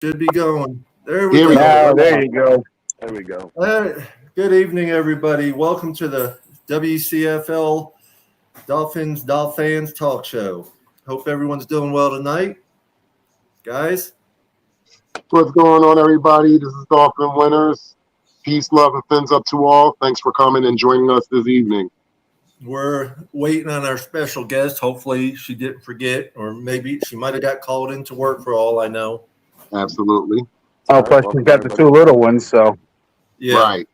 Should be going. There we Here we go. go. There you go. There we go. Good evening, everybody. Welcome to the WCFL DolFans talk show. Hope everyone's doing well tonight. Guys, What's going on, everybody? This is Dolphin Winners. Peace, love, and fins up to all. Thanks for coming and joining us this evening. we're waiting on our special guest. Hopefully she didn't forget, or maybe she might have got called into work for all I know. Absolutely. All Plus right, we've got the welcome, two little ones, so Yeah. Right.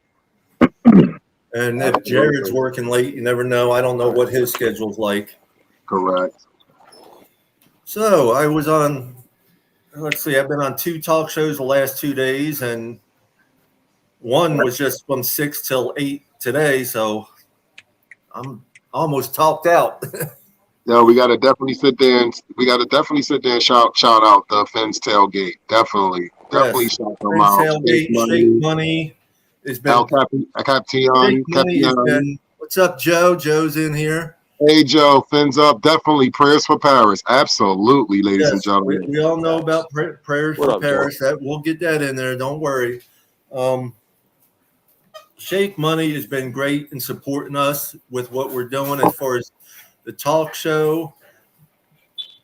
And if Jared's working late, you never know. I don't know what his schedule's like. Correct. So I was on, let's see, I've been on 2 talk shows the last 2 days, and one was just from 6 till 8 today, so I'm almost talked out. Yeah, we gotta definitely sit there and shout out the Fins tailgate. Definitely shout them out. Shake Money has been. El Capitan. What's up, Joe? Joe's in here. Hey, Joe. Fins up. Definitely prayers for Paris. Absolutely, ladies and gentlemen. We all know about prayers What for up, Paris. That we'll get that in there. Don't worry. Shake Money has been great in supporting us with what we're doing as far as the talk show,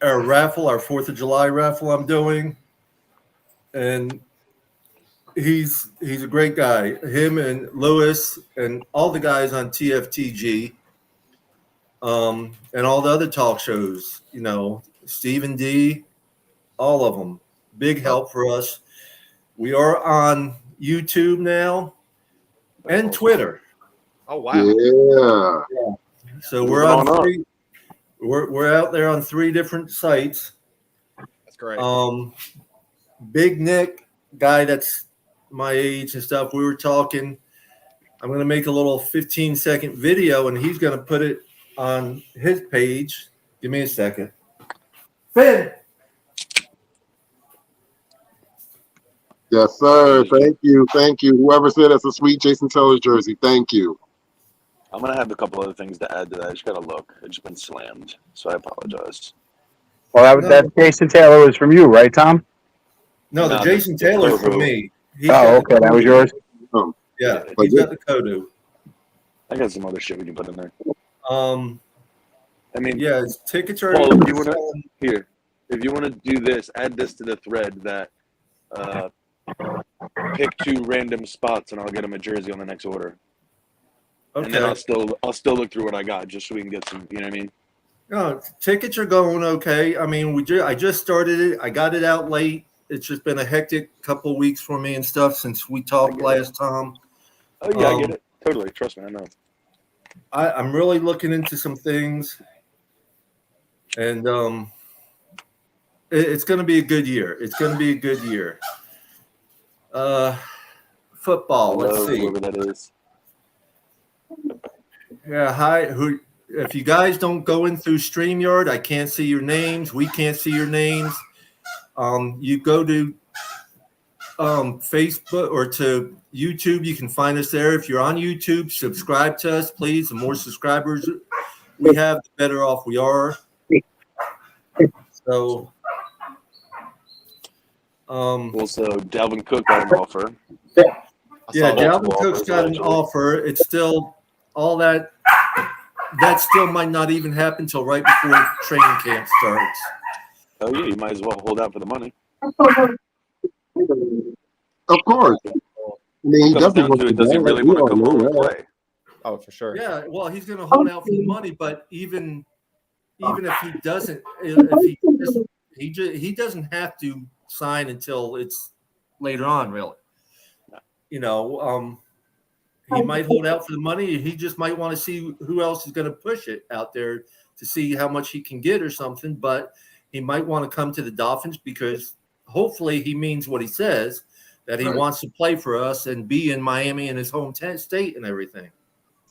our raffle, our 4th of July raffle I'm doing. And he's a great guy. Him and Lewis and all the guys on TFTG, and all the other talk shows, Stephen D, all of them. Big help for us. We are on YouTube now and Twitter. Oh wow! Yeah. So we're on 3. We're out there on 3 different sites. That's great. Big Nick, guy that's my age and stuff, we were talking. I'm going to make a little 15-second video, and he's going to put it on his page. Give me a second. Finn. Yes, sir. Thank you. Whoever said that's a sweet Jason Taylor's jersey. Thank you. I'm gonna have a couple other things to add to that. I just gotta look. It's just been slammed, so I apologize. well that Jason Taylor was from you, right, Tom? No, the No, Jason the Taylor's Kodu. from me. Okay, that was yours. Yeah, he's got the Kodu. I got some other shit we can put in there. I mean, Yeah, his tickets are. Paul, if you want to do this, add this to the thread that pick 2 random spots, and I'll get them a jersey on the next order. Okay. And then I'll still look through what I got just so we can get some. You know what I mean? No, tickets are going okay. I mean, I just started it. I got it out late. It's just been a hectic couple of weeks for me and stuff since we talked last time. Oh yeah, I get it totally. Trust me, I know. I'm really looking into some things, and it's going to be a good year. Football. Let's see. Whoever that is. Yeah, hi. If you guys don't go in through StreamYard, I can't see your names. We can't see your names. You go to Facebook or to YouTube, you can find us there. If you're on YouTube, subscribe to us, please. The more subscribers we have, the better off we are. So, Also, Dalvin Cook got an offer. yeah, Dalvin Cook's got an offer. It's still all that. That still might not even happen until right before training camp starts. Oh yeah, you might as well hold out for the money. Of course. I mean, he definitely does he really want to come home and play? Oh, for sure. Yeah, well, he's going to hold out for the money, but even if he doesn't, he doesn't have to sign until it's later on, really. He might hold out for the money. He just might want to see who else is going to push it out there to see how much he can get or something. But he might want to come to the Dolphins because hopefully he means what he says, that he wants to play for us and be in Miami in his home state and everything.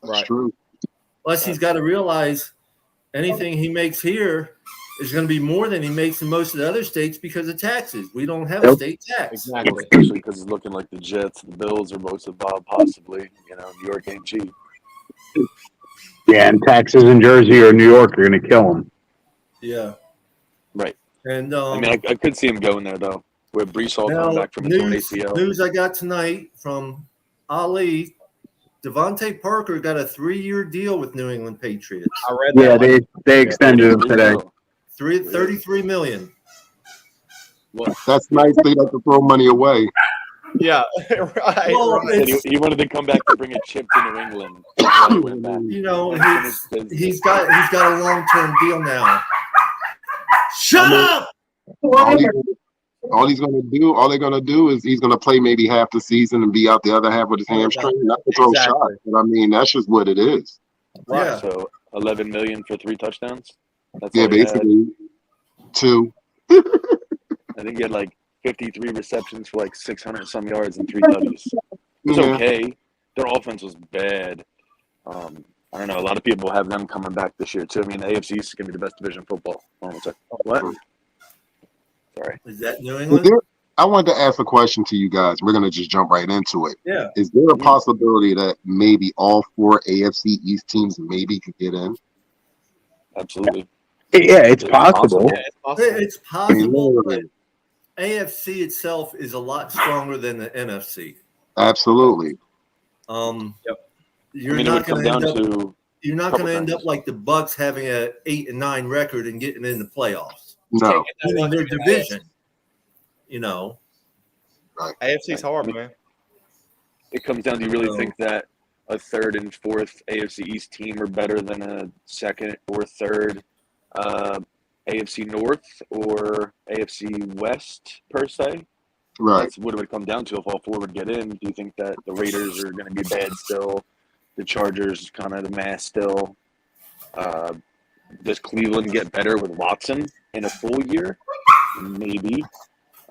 That's true. Plus, he's got to realize anything he makes here is going to be more than he makes in most of the other states because of taxes. We don't have a state tax. Exactly. Especially because it's looking like the Jets, the Bills, or most of Bob possibly. New York ain't cheap. Yeah, and taxes in Jersey or New York are going to kill him. Yeah. Right. And I mean, I could see him going there though. With Brees Hall coming Now, back from a torn news ACL. I got tonight from Ali. Devontae Parker got a 3-year deal with New England Patriots. I read Yeah, that. they extended him today. 33 million. That's nice. They like to throw money away. Yeah, right. Well, right. He said he wanted to come back to bring a chip to New England. That's why he went back. You know, Unfinished business. he's got a long-term deal now. Shut up! All they're gonna do is he's gonna play maybe half the season and be out the other half with his hamstring. Not to throw Exactly. shots, but I mean that's just what it is. Right. Yeah. So 11 million for 3 touchdowns. That's Yeah, all he had. basically 2. I think he had like 53 receptions for like 600 some yards and 3 tutties. It was Yeah. okay. Their offense was bad. I don't know. A lot of people have them coming back this year too. I mean, the AFC East is going to be the best division in football. Hold on one second. What? Sorry. Is that New Is England? there- I wanted to ask a question to you guys. We're gonna just jump right into it. Yeah. Is there a possibility that maybe all 4 AFC East teams maybe could get in? Absolutely. Yeah, it's possible. Yeah, it's possible. It's possible, but AFC itself is a lot stronger than the NFC. Absolutely. You're I mean, it not would come going down to to you're not couple going to end things. up like the Bucks having a 8-9 record and getting in the playoffs. No. Winning their division. You know. AFC's hard, man. it comes down to you really So- think that a 3rd and 4th AFC East team are better than a 2nd or 3rd AFC North or AFC West per se. Right. That's what it would come down to if all 4 would get in. Do you think that the Raiders are going to be bad still? The Chargers kind of the mass still? Does Cleveland get better with Watson in a full year? Maybe.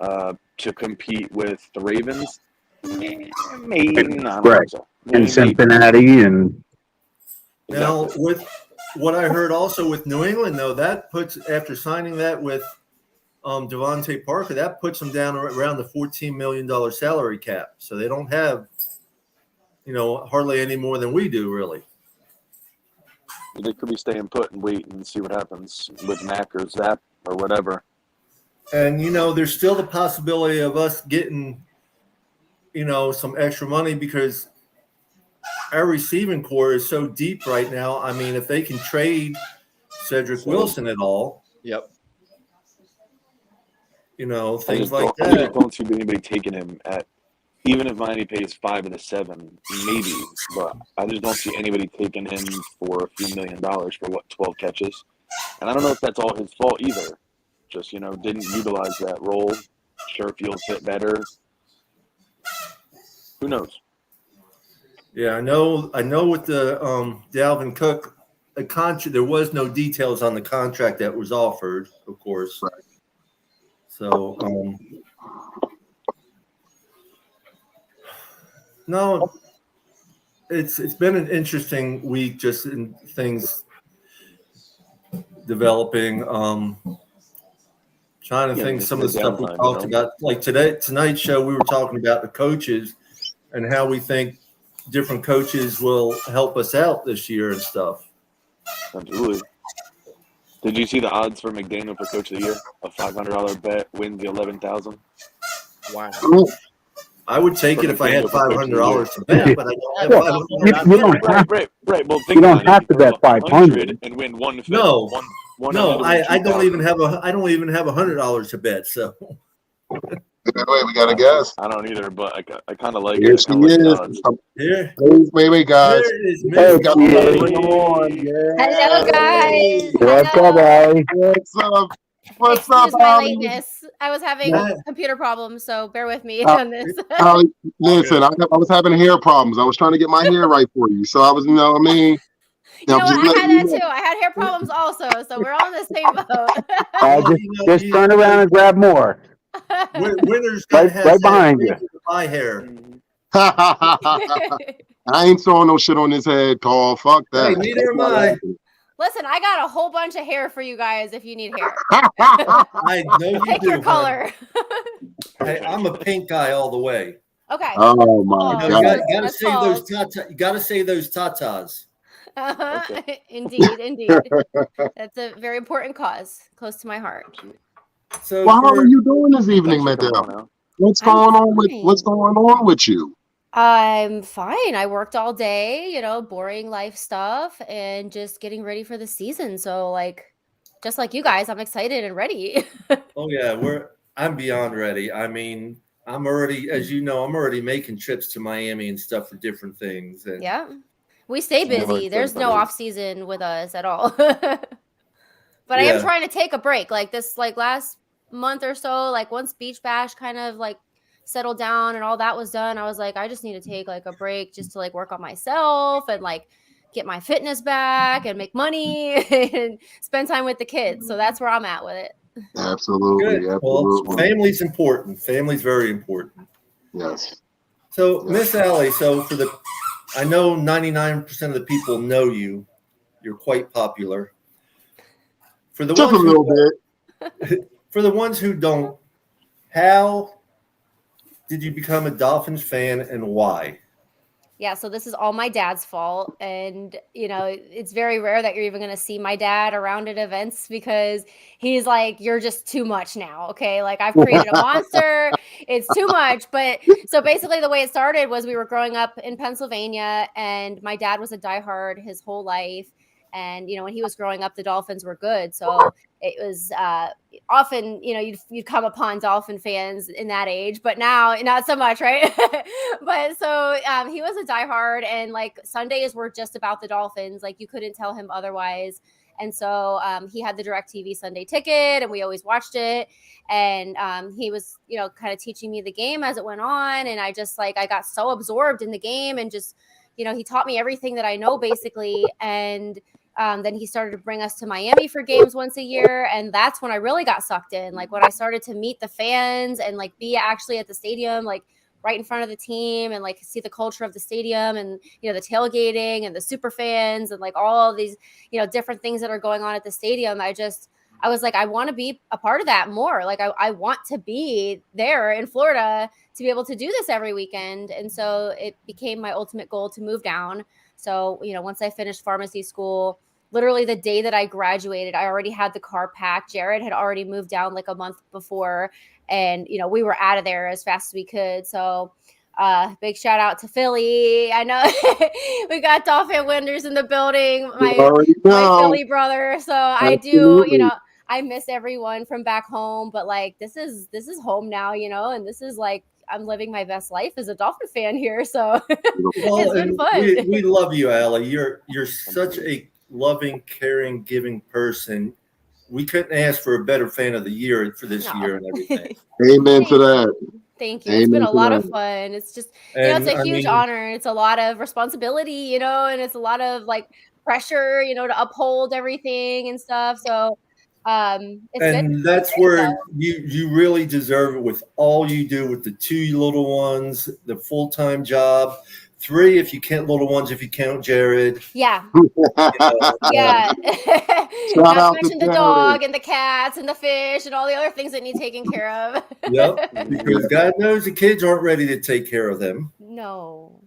To compete with the Ravens? Maybe. I don't Right. think so. And Maybe. Cincinnati and Now, Exactly. with what I heard also with New England, though, that puts after signing that with Devontae Parker, that puts them down around the $14 million salary cap. So they don't have, hardly any more than we do, really. They could be staying put and wait and see what happens with Mac or Zap or whatever. And there's still the possibility of us getting, some extra money because our receiving core is so deep right now. I mean, if they can trade Cedric Wilson at all, Yep. things like I just that. don't see anybody taking him at, even if Miami pays 5 of the 7, maybe. But I just don't see anybody taking him for a few $1 million for 12 catches. And I don't know if that's all his fault either. Just, didn't utilize that role. Sherfield fit better. Who knows? Yeah, I know with the Dalvin Cook, there was no details on the contract that was offered, of course. Right. So, no, it's been an interesting week just in things developing. Trying to think just some of the the stuff we downtime, talked about. Like tonight's show, we were talking about the coaches and how we think different coaches will help us out this year and stuff. Absolutely. Did you see the odds for McDaniel for Coach of the Year? A $500 bet wins the 11,000. Wow. I would take it if I had $500 to bet, but I don't have Well, $500. you don't have Right. Well, You don't have to bet 500 and win 150. No. One No, hundred I and don't 2,000. even have $100 to bet. So Wait, we got a guest. I don't either, but I kind of like Here it. she I like the is. odds. here, Wait, guys. there is Hey, Miss Got yeah. to bring them on. Hello, guys. what's up, Hello. Allie? What's up? What's up, Excuse my Ollie? lateness. I was having Yeah. computer problems, so bear with me Uh, on this. Ollie, listen, I was having hair problems. I was trying to get my hair right for you, so I was, You know I'm what? just I letting had you that know. too. I had hair problems also, so we're all in the same boat. Just turn around and grab more. Winners got Right- has right that behind you. razor to my hair. I ain't throwing no shit on his head, Paul. Fuck that. Hey, neither am I. Listen, I got a whole bunch of hair for you guys if you need hair. I know you Pick do. your hon. color. Hey, I'm a pink guy all the way. Okay. Oh my Oh, You god. gotta That's save those false. You gotta save those tatas. Indeed, indeed. That's a very important cause, close to my heart. So Well, how for are you doing this evening, Thanks for coming Madame? on out. What's I'm going on with you? I'm fine. I worked all day, boring life stuff and just getting ready for the season. So like just like you guys, I'm excited and ready. oh yeah, I'm beyond ready. I mean, I'm already, as you know, I'm already making trips to Miami and stuff for different things. And Yeah. We stay Yeah, busy. like There's no everybody off is. season with us at all. But I am yeah, trying to take a break. Like this last month or so, like once Beach Bash kind of like settled down and all that was done, I was like, I just need to take like a break just to like work on myself and like get my fitness back and make money and spend time with the kids. So that's where I'm at with it. good. Absolutely, Well, absolutely. family's important. Family's very important. Yes. So, Yeah. Miss Allie, I know 99% of the people know you. You're quite popular. For the Just a ones who little bit. For the ones who don't, how did you become a Dolphins fan and why? Yeah, so this is all my dad's fault. And, it's very rare that you're even going to see my dad around at events because he's like, you're just too much now. Okay. Like, I've created a monster. It's too much. But so basically, the way it started was we were growing up in Pennsylvania, and my dad was a diehard his whole life. And, when he was growing up, the Dolphins were good. So it was often, you'd come upon Dolphin fans in that age, but now not so much, right? But so he was a diehard, and like Sundays were just about the Dolphins. Like you couldn't tell him otherwise. And so he had the DirecTV Sunday ticket, and we always watched it. And he was, kind of teaching me the game as it went on. And I just I got so absorbed in the game, and just, he taught me everything that I know basically. And then he started to bring us to Miami for games once a year. And that's when I really got sucked in. Like when I started to meet the fans and like be actually at the stadium, like right in front of the team, and like see the culture of the stadium, and, the tailgating and the super fans and like all of these, different things that are going on at the stadium. I was like, I want to be a part of that more. Like I want to be there in Florida to be able to do this every weekend. And so it became my ultimate goal to move down. So, once I finished pharmacy school, literally the day that I graduated, I already had the car packed. Jared had already moved down like a month before, and, we were out of there as fast as we could. So big shout out to Philly. I know we got Dolphin Winders in the building, You already my know. Philly brother. So I do, I miss everyone from back home, but like this is home now, and this is like I'm living my best life as a Dolphin fan here. So Well, it's been and fun. we love you, Allie. You're such a loving, caring, giving person. We couldn't ask for a better fan of the year for this year and everything. Amen to that. Thank you. It's been Amen a to lot that. of fun. It's just, it's And a I huge mean, honor. It's a lot of responsibility, and it's a lot of like pressure, to uphold everything and stuff. So it's been and that's great where though. you really deserve it with all you do with the two little ones, the full-time job, three if you count little ones, if you count Jared. Yeah. You Yeah. Shout Not to out to mention the Jared. dog and the cats and the fish and all the other things that need taken care of. Yep, because God knows the kids aren't ready to take care of them. No.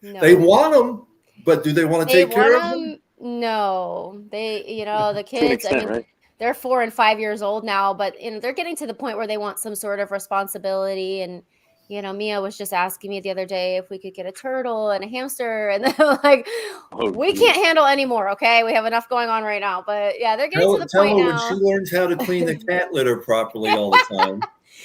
They want them, but do they want to They take care want of them? them. No, they, the To an kids, I extent, mean, right? they're 4 and 5 years old now, but they're getting to the point where they want some sort of responsibility. And, Mia was just asking me the other day if we could get a turtle and a hamster. And then I'm like, Oh, we geez. can't handle anymore. Okay. We have enough going on right now, but yeah, they're getting to the Tell point her when she now. learns how to clean the cat litter properly all the time.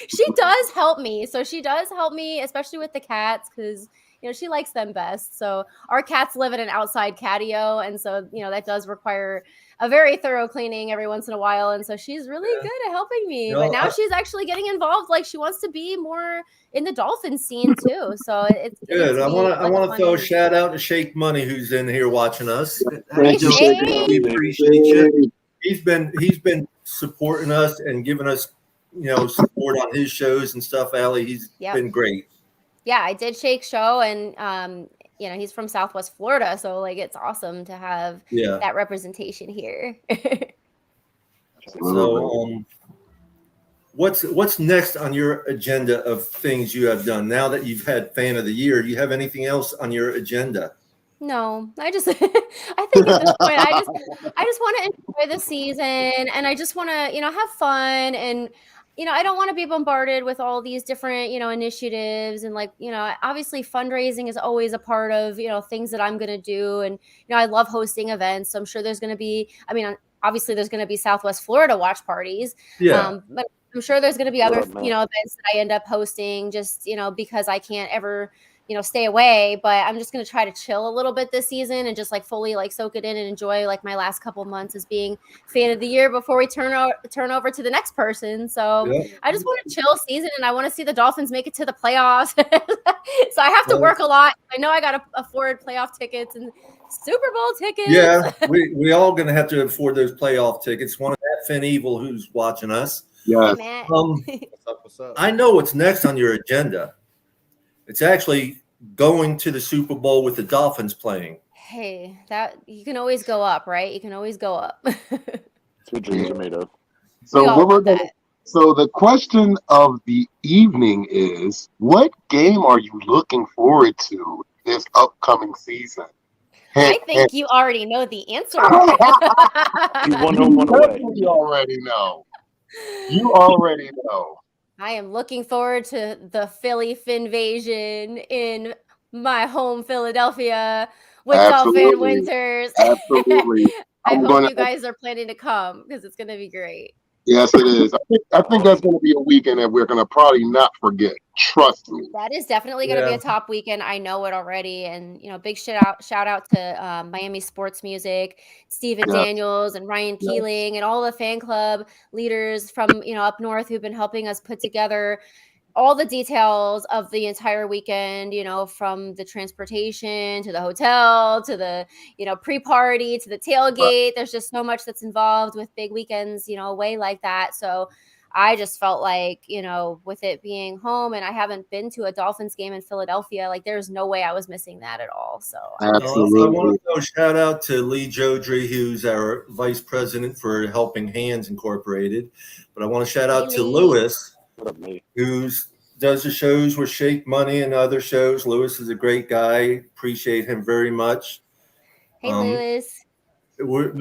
She does help me. So she does help me, especially with the cats, because she likes them best. So our cats live in an outside catio, and so that does require a very thorough cleaning every once in a while. And so she's really good at helping me. But now she's actually getting involved. Like she wants to be more in the dolphin scene too. So it's Good. I want like to throw a shout out to Shake Money, who's in here watching us. How Hey, you doing? Shake. We appreciate you. He's been supporting us and giving us support on his shows and stuff. Allie, he's been great. Yeah, I did Shake Show, and he's from Southwest Florida, so like it's awesome to have that representation here. So what's next on your agenda of things you have done now that you've had fan of the year? Do you have anything else on your agenda? No, I just I think at this point I just want to enjoy the season, and I just want to, have fun, and I don't want to be bombarded with all these different, initiatives, and like, obviously fundraising is always a part of, things that I'm going to do, and I love hosting events. So I'm sure there's going to be, obviously there's going to be Southwest Florida watch parties. Yeah. But I'm sure there's going to be other, Matt? events that I end up hosting just, because I can't ever stay away, but I'm just going to try to chill a little bit this season and just like fully like soak it in and enjoy like my last couple months as being fan of the year before we turn over to the next person. So Yeah. I just want a chill season, and I want to see the Dolphins make it to the playoffs. So I have to work a lot. I know I got to afford playoff tickets and Super Bowl tickets. Yeah, we all going to have to afford those playoff tickets. One of that Finn Evil who's watching us. Yes. Matt. What's up? I know what's next on your agenda. It's actually going to the Super Bowl with the Dolphins playing. Hey, that you can always go up, right? You can always go up. That's what dreams are made of. So We all what we're want gonna, that. so the question of the evening is, what game are you looking forward to this upcoming season? I think you already know the answer. He's one home, one away. You already know. You already know. I am looking forward to the Philly Finvasion in my home Philadelphia with Absolutely. Dolphin Winters. Absolutely. I I'm hope gonna- you guys are planning to come because it's going to be great. Yes, it is. I think that's going to be a weekend that we're going to probably not forget. Trust me. That is definitely going to be a top weekend. I know it already. And, big shout out to Miami Sports Music, Steven Yes. Daniels and Ryan Keeling and all the fan club leaders from, up north who've been helping us put together all the details of the entire weekend, from the transportation to the hotel to the, pre-party to the tailgate. There's just so much that's involved with big weekends, away like that. So I just felt like, with it being home, and I haven't been to a Dolphins game in Philadelphia, like there's no way I was missing that at all. So Absolutely. I want to shout out to Lee Jodry, who's our vice president for Helping Hands Incorporated. But I want to shout out to Lewis, What up, mate? who does the shows with Shake Money and other shows. Lewis is a great guy. Appreciate him very much. Hey, Lewis.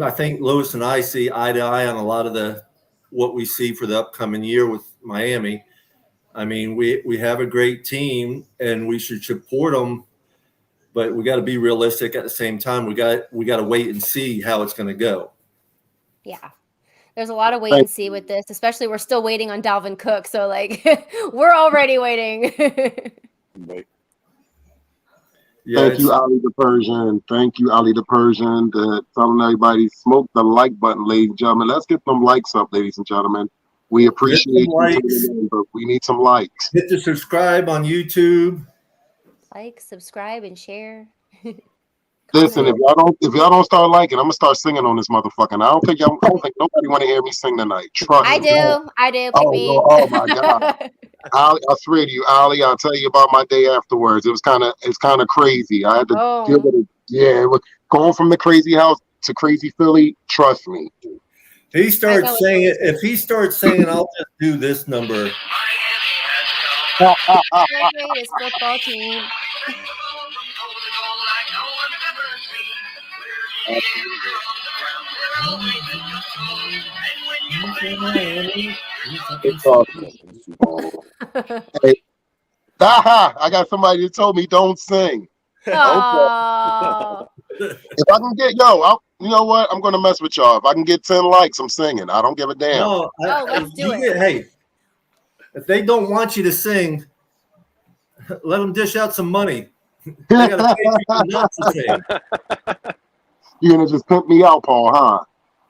I think Lewis and I see eye to eye on a lot of what we see for the upcoming year with Miami. I mean, we have a great team and we should support them, but we got to be realistic at the same time. We got to wait and see how it's going to go. Yeah. There's a lot of wait and see with this, especially we're still waiting on Dalvin Cook. So like we're already waiting. Right. Yeah, Thank you, Ali the Persian. Thank you, Ali the Persian. Telling everybody, smoke the like button, ladies and gentlemen. Let's get them likes up, ladies and gentlemen. We appreciate you tuning in, but we need some likes. Hit the subscribe on YouTube. Like, subscribe, and share. Listen, if y'all don't start liking, I'm gonna start singing on this motherfucking. I don't think nobody want to hear me sing tonight. Trust me. I do. Oh my God. Ali, I swear to you, Ali, I'll tell you about my day afterwards. It's kind of crazy. I had to deal with it. Yeah, it was going from the crazy house to crazy Philly. Trust me. He starts singing. If he starts singing, I'll just do this number. The greatest football team. It's awesome. Hey, I got somebody that told me don't sing. Oh. If I can get you know what? I'm gonna mess with y'all. If I can get 10 likes, I'm singing. I don't give a damn. No, let's do it. Hey, if they don't want you to sing, let them dish out some money. They gotta pay you not to sing. You're gonna just pimp me out, Paul, huh?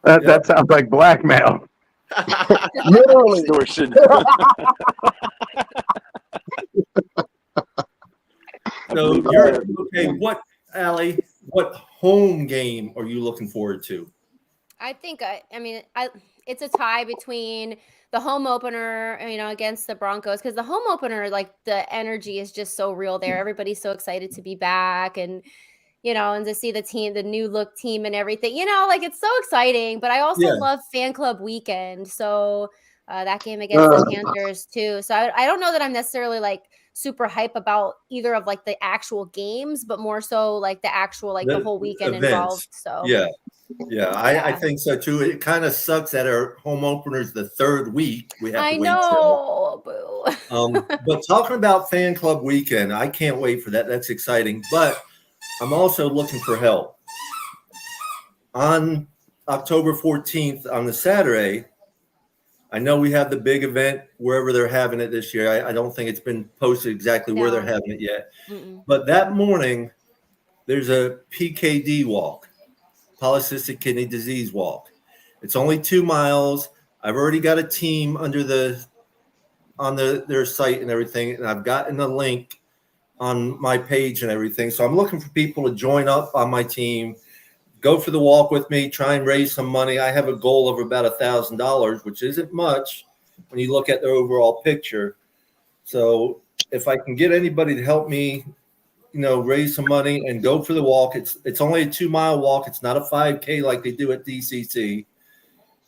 That sounds like blackmail. Literally. Extortion. So you're okay. What, Allie? What home game are you looking forward to? I think it's a tie between the home opener, against the Broncos, because the home opener, like the energy is just so real there. Everybody's so excited to be back, and and to see the team, the new look team and everything, like it's so exciting. But I also love fan club weekend. So that game against the Panthers too. So I don't know that I'm necessarily like super hype about either of like the actual games, but more so like the actual like the whole weekend events. involved. So yeah, I think so too. It kind of sucks that our home opener's the third week. We have to wait know. Boo. But talking about fan club weekend, I can't wait for that. That's exciting. But I'm also looking for help. On October 14th, on the Saturday, I know we have the big event wherever they're having it this year. I don't think it's been posted exactly where they're having it yet. But that morning, there's a PKD walk, polycystic kidney disease walk. It's only 2 miles. I've already got a team on their site and everything, and I've gotten a link on my page and everything. So I'm looking for people to join up on my team, go for the walk with me, try and raise some money. I have a goal of about $1,000, which isn't much when you look at the overall picture. So if I can get anybody to help me, raise some money and go for the walk, it's only a 2 mile walk. It's not a 5K like they do at DCC.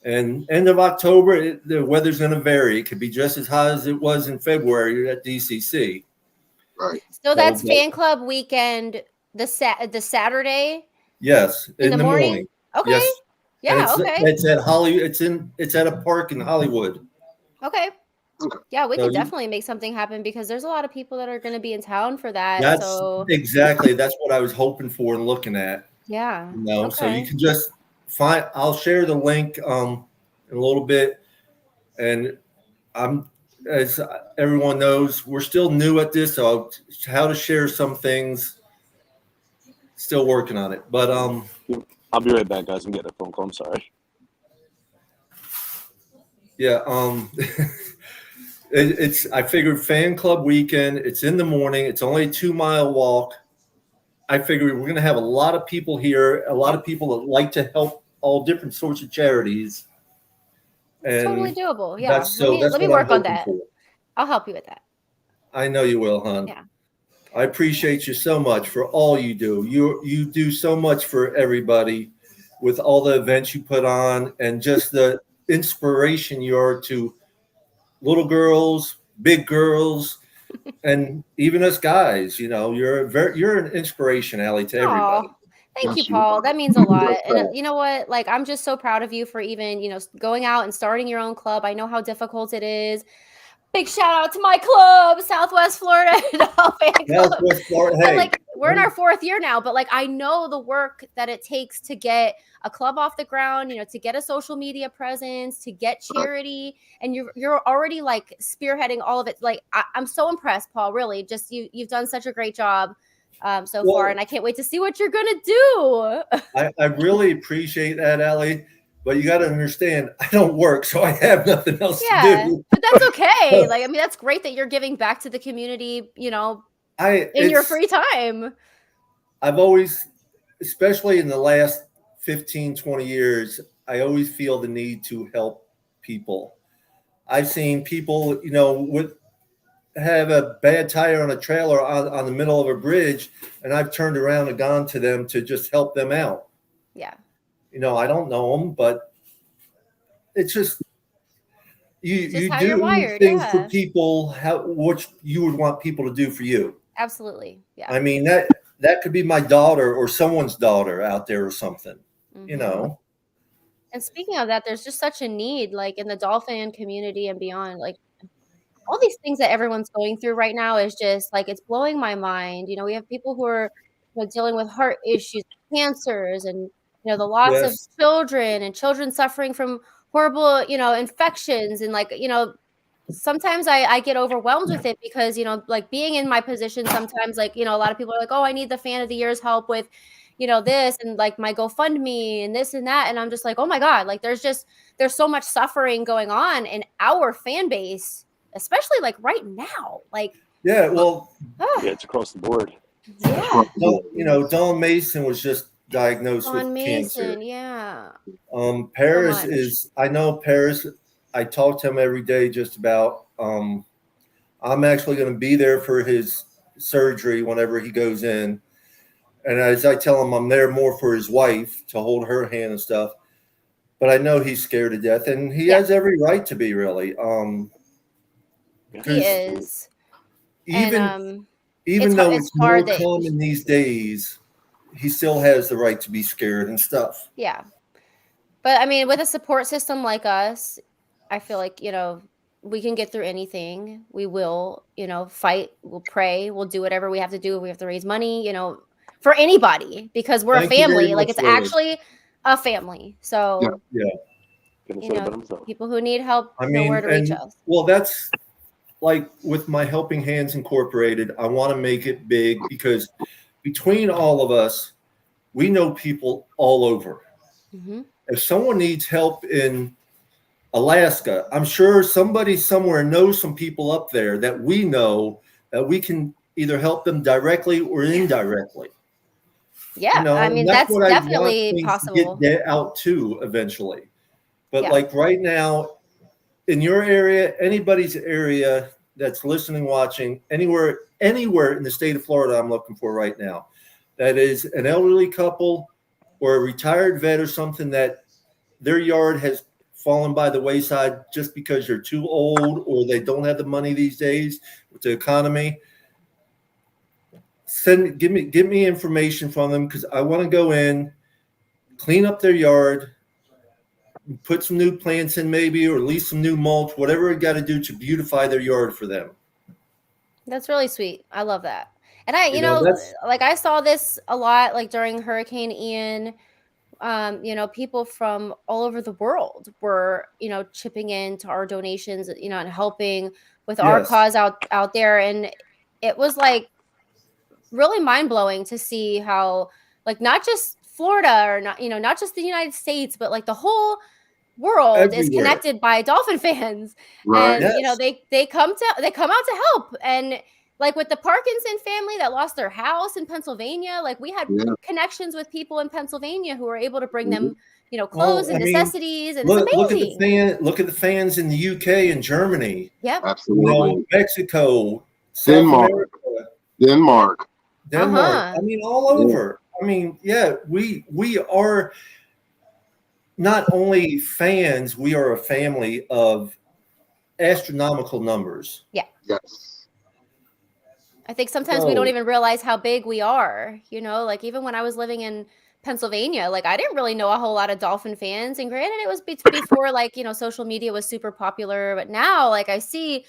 And end of October, the weather's going to vary. It could be just as hot as it was in February at DCC. Right. So that's fan club weekend, the Saturday. Yes, in the morning. Okay. Yes. Yeah. It's at Hollywood. It's at a park in Hollywood. Okay. Yeah, we can definitely make something happen because there's a lot of people that are going to be in town for that. Exactly. That's what I was hoping for and looking at. Yeah. So you can just find. I'll share the link in a little bit, and as everyone knows, we're still new at this, so how to share some things. Still working on it, but I'll be right back, guys. I'm getting a phone call. I'm sorry. Yeah, I figured fan club weekend. It's in the morning. It's only a 2 mile walk. I figured we're going to have a lot of people here, a lot of people that like to help all different sorts of charities. It's totally doable. Yeah, let me work on that. I'll help you with that. I know you will, hon. Yeah. I appreciate you so much for all you do. You do so much for everybody with all the events you put on and just the inspiration you are to little girls, big girls, and even us guys. You're an inspiration, Allie, to everybody. Thank you, Paul. That means a lot. And you know what? Like, I'm just so proud of you for even, going out and starting your own club. I know how difficult it is. Big shout out to my club, Southwest Florida. Southwest Florida. Hey, we're in our 4th year now, but I know the work that it takes to get a club off the ground, to get a social media presence, to get charity, and you're already spearheading all of it. I'm so impressed, Paul. Really, just you've done such a great job so far, and I can't wait to see what you're gonna do. I really appreciate that, Allie. But you got to understand, I don't work, so I have nothing else to do. But that's okay. That's great that you're giving back to the community, in your free time. I've always, especially in the last 15, 20 years, I always feel the need to help people. I've seen people, have a bad tire on a trailer on the middle of a bridge, and I've turned around and gone to them to just help them out. Yeah. I don't know them, but it's just you do things for people what you would want people to do for you. Absolutely. Yeah. I mean, that could be my daughter or someone's daughter out there or something, And speaking of that, there's just such a need in the Dolphin community and beyond, all these things that everyone's going through right now is just it's blowing my mind. We have people who are dealing with heart issues, cancers, and the loss of children and children suffering from horrible, infections. And sometimes I get overwhelmed with it because, being in my position, sometimes a lot of people are like, oh, I need the fan of the year's help with, this and my GoFundMe and this and that. And I'm just like, oh my God, there's so much suffering going on in our fan base, especially right now. It's across the board. Yeah. Don Mason was just diagnosed with cancer. Yeah. Paris I know Paris. I talk to him every day just about. I'm actually going to be there for his surgery whenever he goes in. And as I tell him, I'm there more for his wife to hold her hand and stuff. but I know he's scared to death, and he has every right to be. Really, he is. even And even though it's it's more hard that common these days, he still has the right to be scared and stuff. yeah. But I mean, with a support system like us, I feel like, we can get through anything. We will, fight, we'll pray, we'll do whatever we have to do. We have to raise money, for anybody because we're Thank a you very family. Like much, it's Lily. actually a family. So, Yeah. people who need help I know mean, where to reach and us. well, that's like with my Helping Hands Incorporated. I want to make it big because between all of us, we know people all over. Mm-hmm. If someone needs help in Alaska, I'm sure somebody somewhere knows some people up there that we know that we can either help them directly or indirectly. Yeah, I mean, that's that's what I want definitely things possible. to get out to eventually. But Yeah. like right now, in your area, anybody's area that's listening, watching, anywhere in the state of Florida, I'm looking for right now, that is an elderly couple or a retired vet or something that their yard has fallen by the wayside just because you're too old or they don't have the money these days with the economy. Give me information from them because I want to go in, clean up their yard, put some new plants in maybe, or at least some new mulch, whatever I got to do to beautify their yard for them. That's really sweet. I love that. And I, that's like I saw this a lot, like during Hurricane Ian. People from all over the world were, chipping in to our donations, and helping with our cause out there. And it was like really mind blowing to see how, like, not just Florida or not just the United States, but like the whole world is everywhere. connected by Dolphin fans. Right. And, Yes. they come out to help. And like with the Parkinson family that lost their house in Pennsylvania, like we had connections with people in Pennsylvania who were able to bring them, clothes and necessities. And it's amazing. Look at the fans in the UK and Germany. Yep. Absolutely. Mexico, South America, Denmark. Uh-huh. I mean, all over. I mean, yeah, we are not only fans, we are a family of astronomical numbers. Yeah. Yes. I think sometimes we don't even realize how big we are, like even when I was living in Pennsylvania, like I didn't really know a whole lot of Dolphin fans. And granted, it was before like, social media was super popular. But now like I see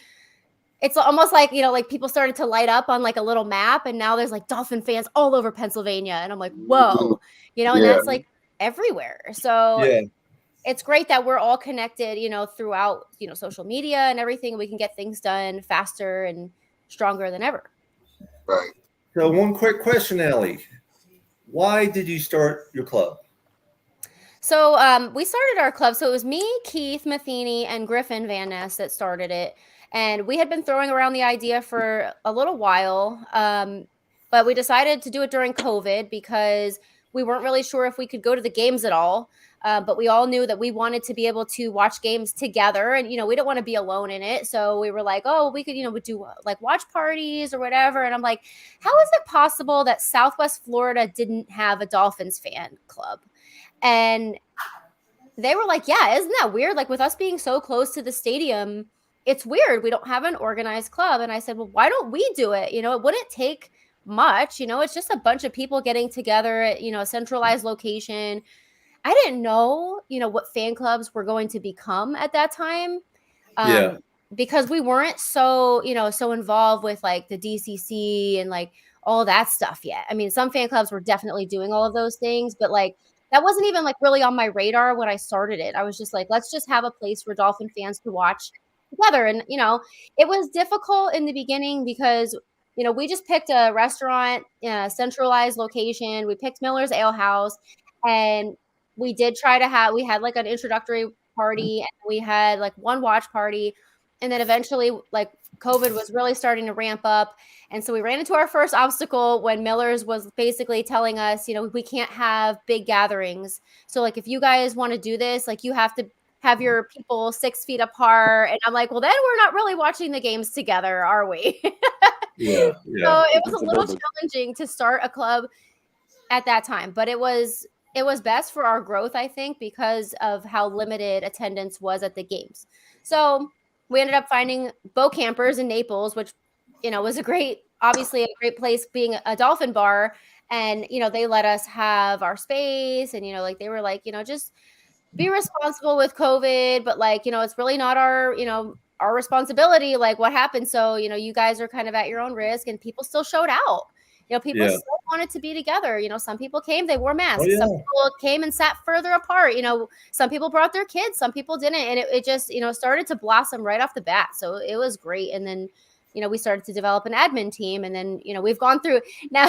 it's almost like, like people started to light up on like a little map. And now there's like Dolphin fans all over Pennsylvania. And I'm like, whoa, and that's like everywhere. So it's great that we're all connected, throughout, social media and everything. We can get things done faster and stronger than ever. Right. So one quick question, Ellie. Why did you start your club? So we started our club. So it was me, Keith Matheny, and Griffin Van Ness that started it. And we had been throwing around the idea for a little while. But we decided to do it during COVID because we weren't really sure if we could go to the games at all. But we all knew that we wanted to be able to watch games together, and, we don't want to be alone in it. So we were like, oh, we could, we do like watch parties or whatever. And I'm like, how is it possible that Southwest Florida didn't have a Dolphins fan club? And they were like, yeah, isn't that weird? Like with us being so close to the stadium, it's weird. We don't have an organized club. And I said, well, why don't we do it? It wouldn't take much, it's just a bunch of people getting together at, a centralized location. I didn't know, what fan clubs were going to become at that time. Because we weren't so, so involved with like the DCC and like all that stuff yet. I mean, some fan clubs were definitely doing all of those things, but like that wasn't even like really on my radar when I started it. I was just like, let's just have a place for Dolphin fans to watch together. And, it was difficult in the beginning because, we just picked a restaurant, centralized location. We picked Miller's Ale House, and we did try to we had like an introductory party, and we had like one watch party. And then eventually like COVID was really starting to ramp up. And so we ran into our first obstacle when Miller's was basically telling us, we can't have big gatherings. So like, if you guys want to do this, like you have to have your people 6 feet apart. And I'm like, well, then we're not really watching the games together, are we? So it was a little challenging to start a club at that time, but it was it was best for our growth, I think, because of how limited attendance was at the games. So we ended up finding Bo Campers in Naples, which, was obviously a great place being a Dolphin bar. And, they let us have our space and, they were like, just be responsible with COVID, but it's really not our responsibility, like what happened. So, you guys are kind of at your own risk, and people still showed out. People still wanted to be together. Some people came, they wore masks. Some people came and sat further apart. Some people brought their kids, some people didn't. And it just, started to blossom right off the bat. So it was great. And then, we started to develop an admin team. And then, we've gone through now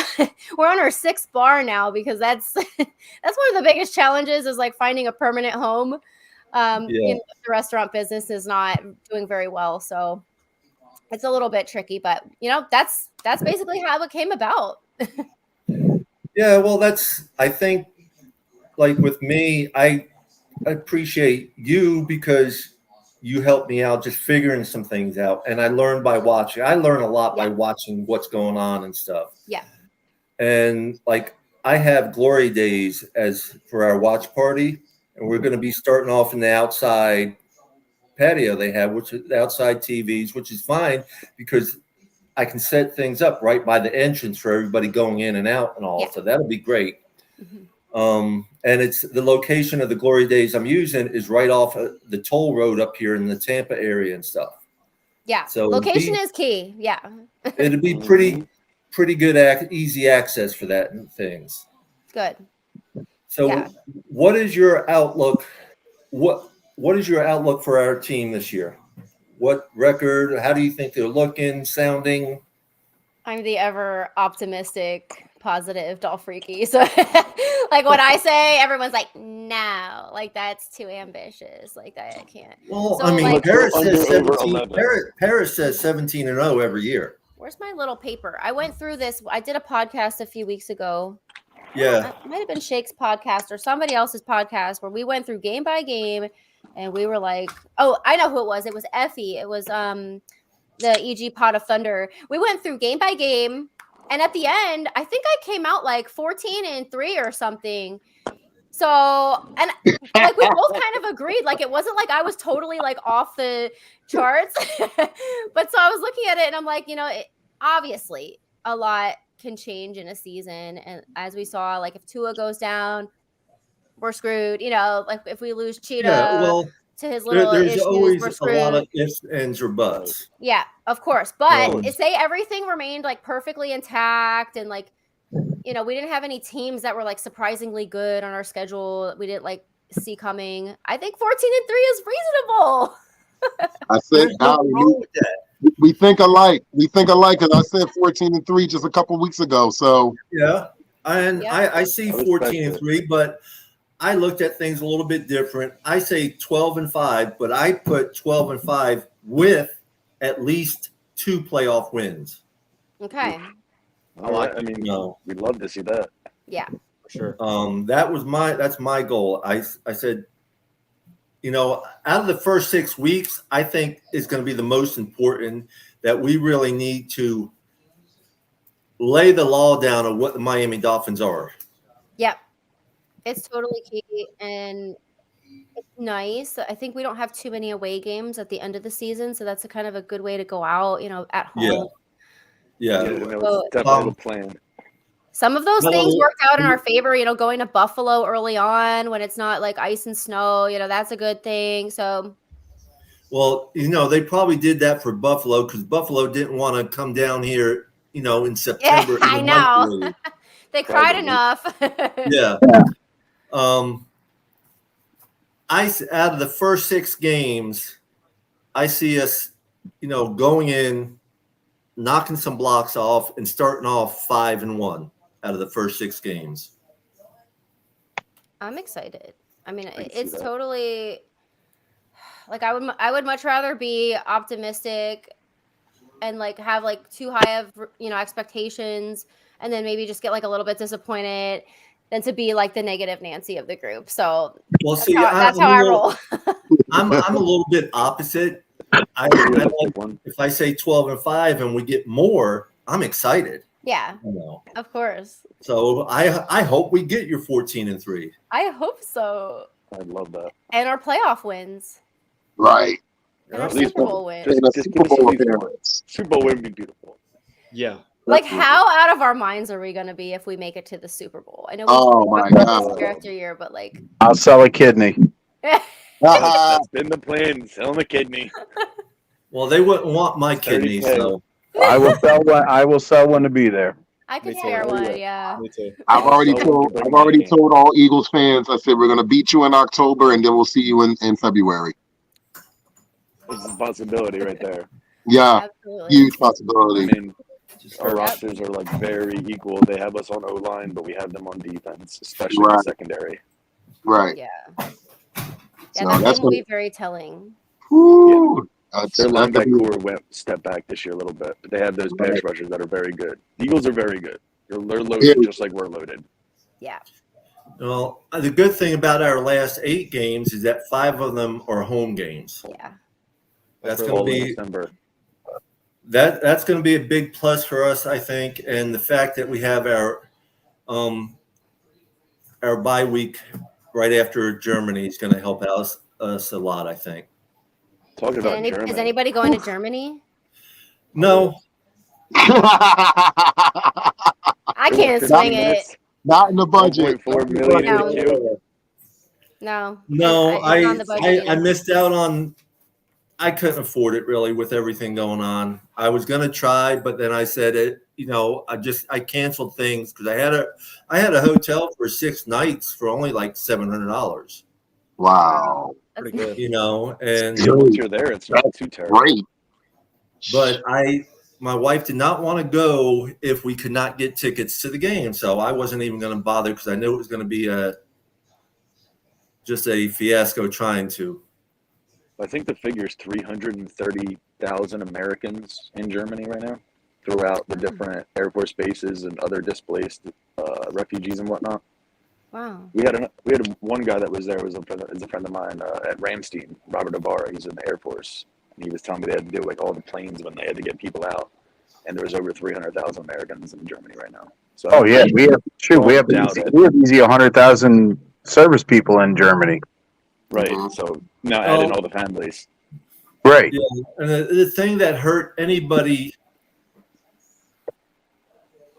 we're on our 6th bar now, because that's one of the biggest challenges is like finding a permanent home. The restaurant business is not doing very well. So it's a little bit tricky, but that's basically how it came about. Yeah, well, I think, like with me, I appreciate you because you helped me out just figuring some things out. And I learned by watching. I learn a lot by watching what's going on and stuff. Yeah. And like I have Glory Days as for our watch party, and we're going to be starting off in the outside patio they have, which is outside TVs, which is fine because I can set things up right by the entrance for everybody going in and out and all. Yeah. So that'll be great. Mm-hmm. And it's the location of the Glory Days I'm using is right off of the toll road up here in the Tampa area and stuff. Yeah. So location is key. Yeah. It'd be pretty good, easy access for that and things. Good. So what is your outlook? What is your outlook for our team this year? What record? How do you think they're looking, sounding? I'm the ever optimistic, positive Dolph Freaky. So like what I say, everyone's like, no, like that's too ambitious. Like that I can't. Well, so, I mean, like, Paris says 17. Paris says 17-0 every year. Where's my little paper? I went through this. I did a podcast a few weeks ago. Yeah. It might have been Shake's podcast or somebody else's podcast where we went through game by game. And we were like, oh, I know who it was. It was Effie. It was the EG Pot of Thunder. We went through game by game. And at the end, I think I came out like 14-3 or something. So, and like we both kind of agreed. Like it wasn't like I was totally like off the charts. But so I was looking at it and I'm like, obviously a lot can change in a season. And as we saw, like if Tua goes down, we're screwed, like if we lose Cheetah to his little there's issues, always we're screwed. A lot of ifs, ands, or buts. Yeah, of course. But say everything remained like perfectly intact and like, we didn't have any teams that were like surprisingly good on our schedule. We didn't like see coming. I think 14-3 is reasonable. I said, we think alike. We think alike because I said 14-3 just a couple weeks ago. So yeah, and I see 14-3, but I looked at things a little bit different. I say 12-5, but I put 12-5 with at least 2 playoff wins. Okay. We'd love to see that. Yeah. For sure. That's my goal. I said, out of the first 6 weeks, I think is going to be the most important that we really need to lay the law down of what the Miami Dolphins are. Yep. It's totally key, and it's nice. I think we don't have too many away games at the end of the season, so that's a kind of a good way to go out, at home. Yeah. Definitely the plan. Some of those things worked out in our favor, going to Buffalo early on when it's not like ice and snow, that's a good thing. So, well, they probably did that for Buffalo because Buffalo didn't want to come down here, in September. Yeah, I know. They cried enough. Yeah. Out of the first 6 games, I see us, going in, knocking some blocks off, and starting off 5-1 out of the first 6 games. I'm excited. I mean, it's totally like I would much rather be optimistic and like have like too high of expectations, and then maybe just get like a little bit disappointed than to be like the negative Nancy of the group. So that's how I roll. I'm a little bit opposite. I like if I say 12-5 and we get more, I'm excited. Yeah, You know. of course. So I hope we get your 14-3. I hope so. I'd love that. And our playoff wins. Right. And our At least Super one. Bowl win. Just, And a just Super give us Bowl at least one. appearance. Super Bowl win would be beautiful. Yeah. Like, how out of our minds are we going to be if we make it to the Super Bowl? I know we Oh, talk my about this God. year after year, but like, I'll sell a kidney. That's been the plan. Sell him a kidney. Well, they wouldn't want my kidney, 30K. so I will sell one. I will sell one to be there. I could Me too. spare Oh, one. yeah. Yeah. Me too. I've already So told bring I've that already game. told all Eagles fans. I said we're gonna beat you in October, and then we'll see you in February. It's a possibility right there. Yeah, Absolutely. huge I possibility. mean, just our start- rosters are like very equal. They have us on O-line, but we have them on defense, especially in Right. the secondary. Right. Yeah. So Yeah, that that's game will gonna. be very telling. Woo, that's Their gonna linebacker be- core went step back this year a little bit, but they have those pass rushers that are very good. The Eagles are very good. They're loaded just like we're loaded. Yeah. Well, the good thing about our last 8 games is that 5 of them are home games. Yeah. That's For going all to in be December. that's going to be a big plus for us, I think, and the fact that we have our bye week right after Germany is going to help us a lot, I think. Talking about Germany. Is anybody going to Germany? No, I can't swing it. Not in the budget. 1.4 million No. in the queue. No. no, It's not on the budget I either. missed out on. I couldn't afford it really with everything going on. I was going to try, but then I said it. You know, I canceled things because I had a hotel for 6 nights for only like $700. Wow. Pretty good. You know, and Yeah, once you're there, it's not too terrible. Great. but my wife did not want to go if we could not get tickets to the game, so I wasn't even going to bother because I knew it was going to be just a fiasco trying to. I think the figure is 330,000 Americans in Germany right now, throughout the different Air Force bases and other displaced refugees and whatnot. Wow. We had one guy that was there is a friend of mine at Ramstein, Robert Ibarra. He's in the Air Force, and he was telling me they had to do like all the planes when they had to get people out, and there was over 300,000 Americans in Germany right now. So Oh yeah, we have Doubt it. 100,000 service people in Germany. right. Mhm. So now add in all the families. Right. Yeah, and the thing that hurt anybody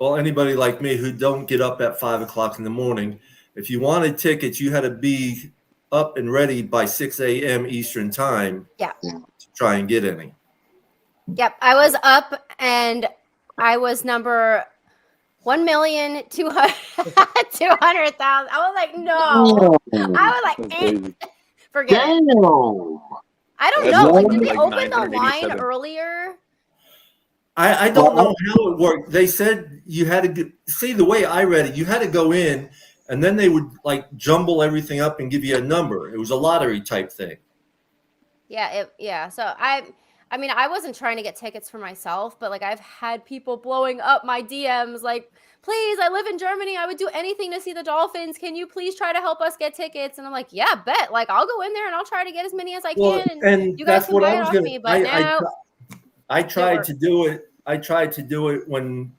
like me who don't get up at 5 o'clock in the morning, if you wanted tickets, you had to be up and ready by 6 a.m. Eastern time. Yeah. To try and get any. Yep. I was up and I was number 1,200,000. I was like, no. I was like, That's crazy. forget it. Damn. I don't That's know. Like, did like they open the line 987. earlier? I don't know how it worked. They said you had to see the way I read it. You had to go in, and then they would like jumble everything up and give you a number. It was a lottery type thing. Yeah. So I mean, I wasn't trying to get tickets for myself, but like I've had people blowing up my DMs like, please, I live in Germany. I would do anything to see the Dolphins. Can you please try to help us get tickets? And I'm like, yeah, bet. Like I'll go in there and I'll try to get as many as I can. And you guys that's can what buy I it was off going me. to. But now I tried to do it. I tried to do it when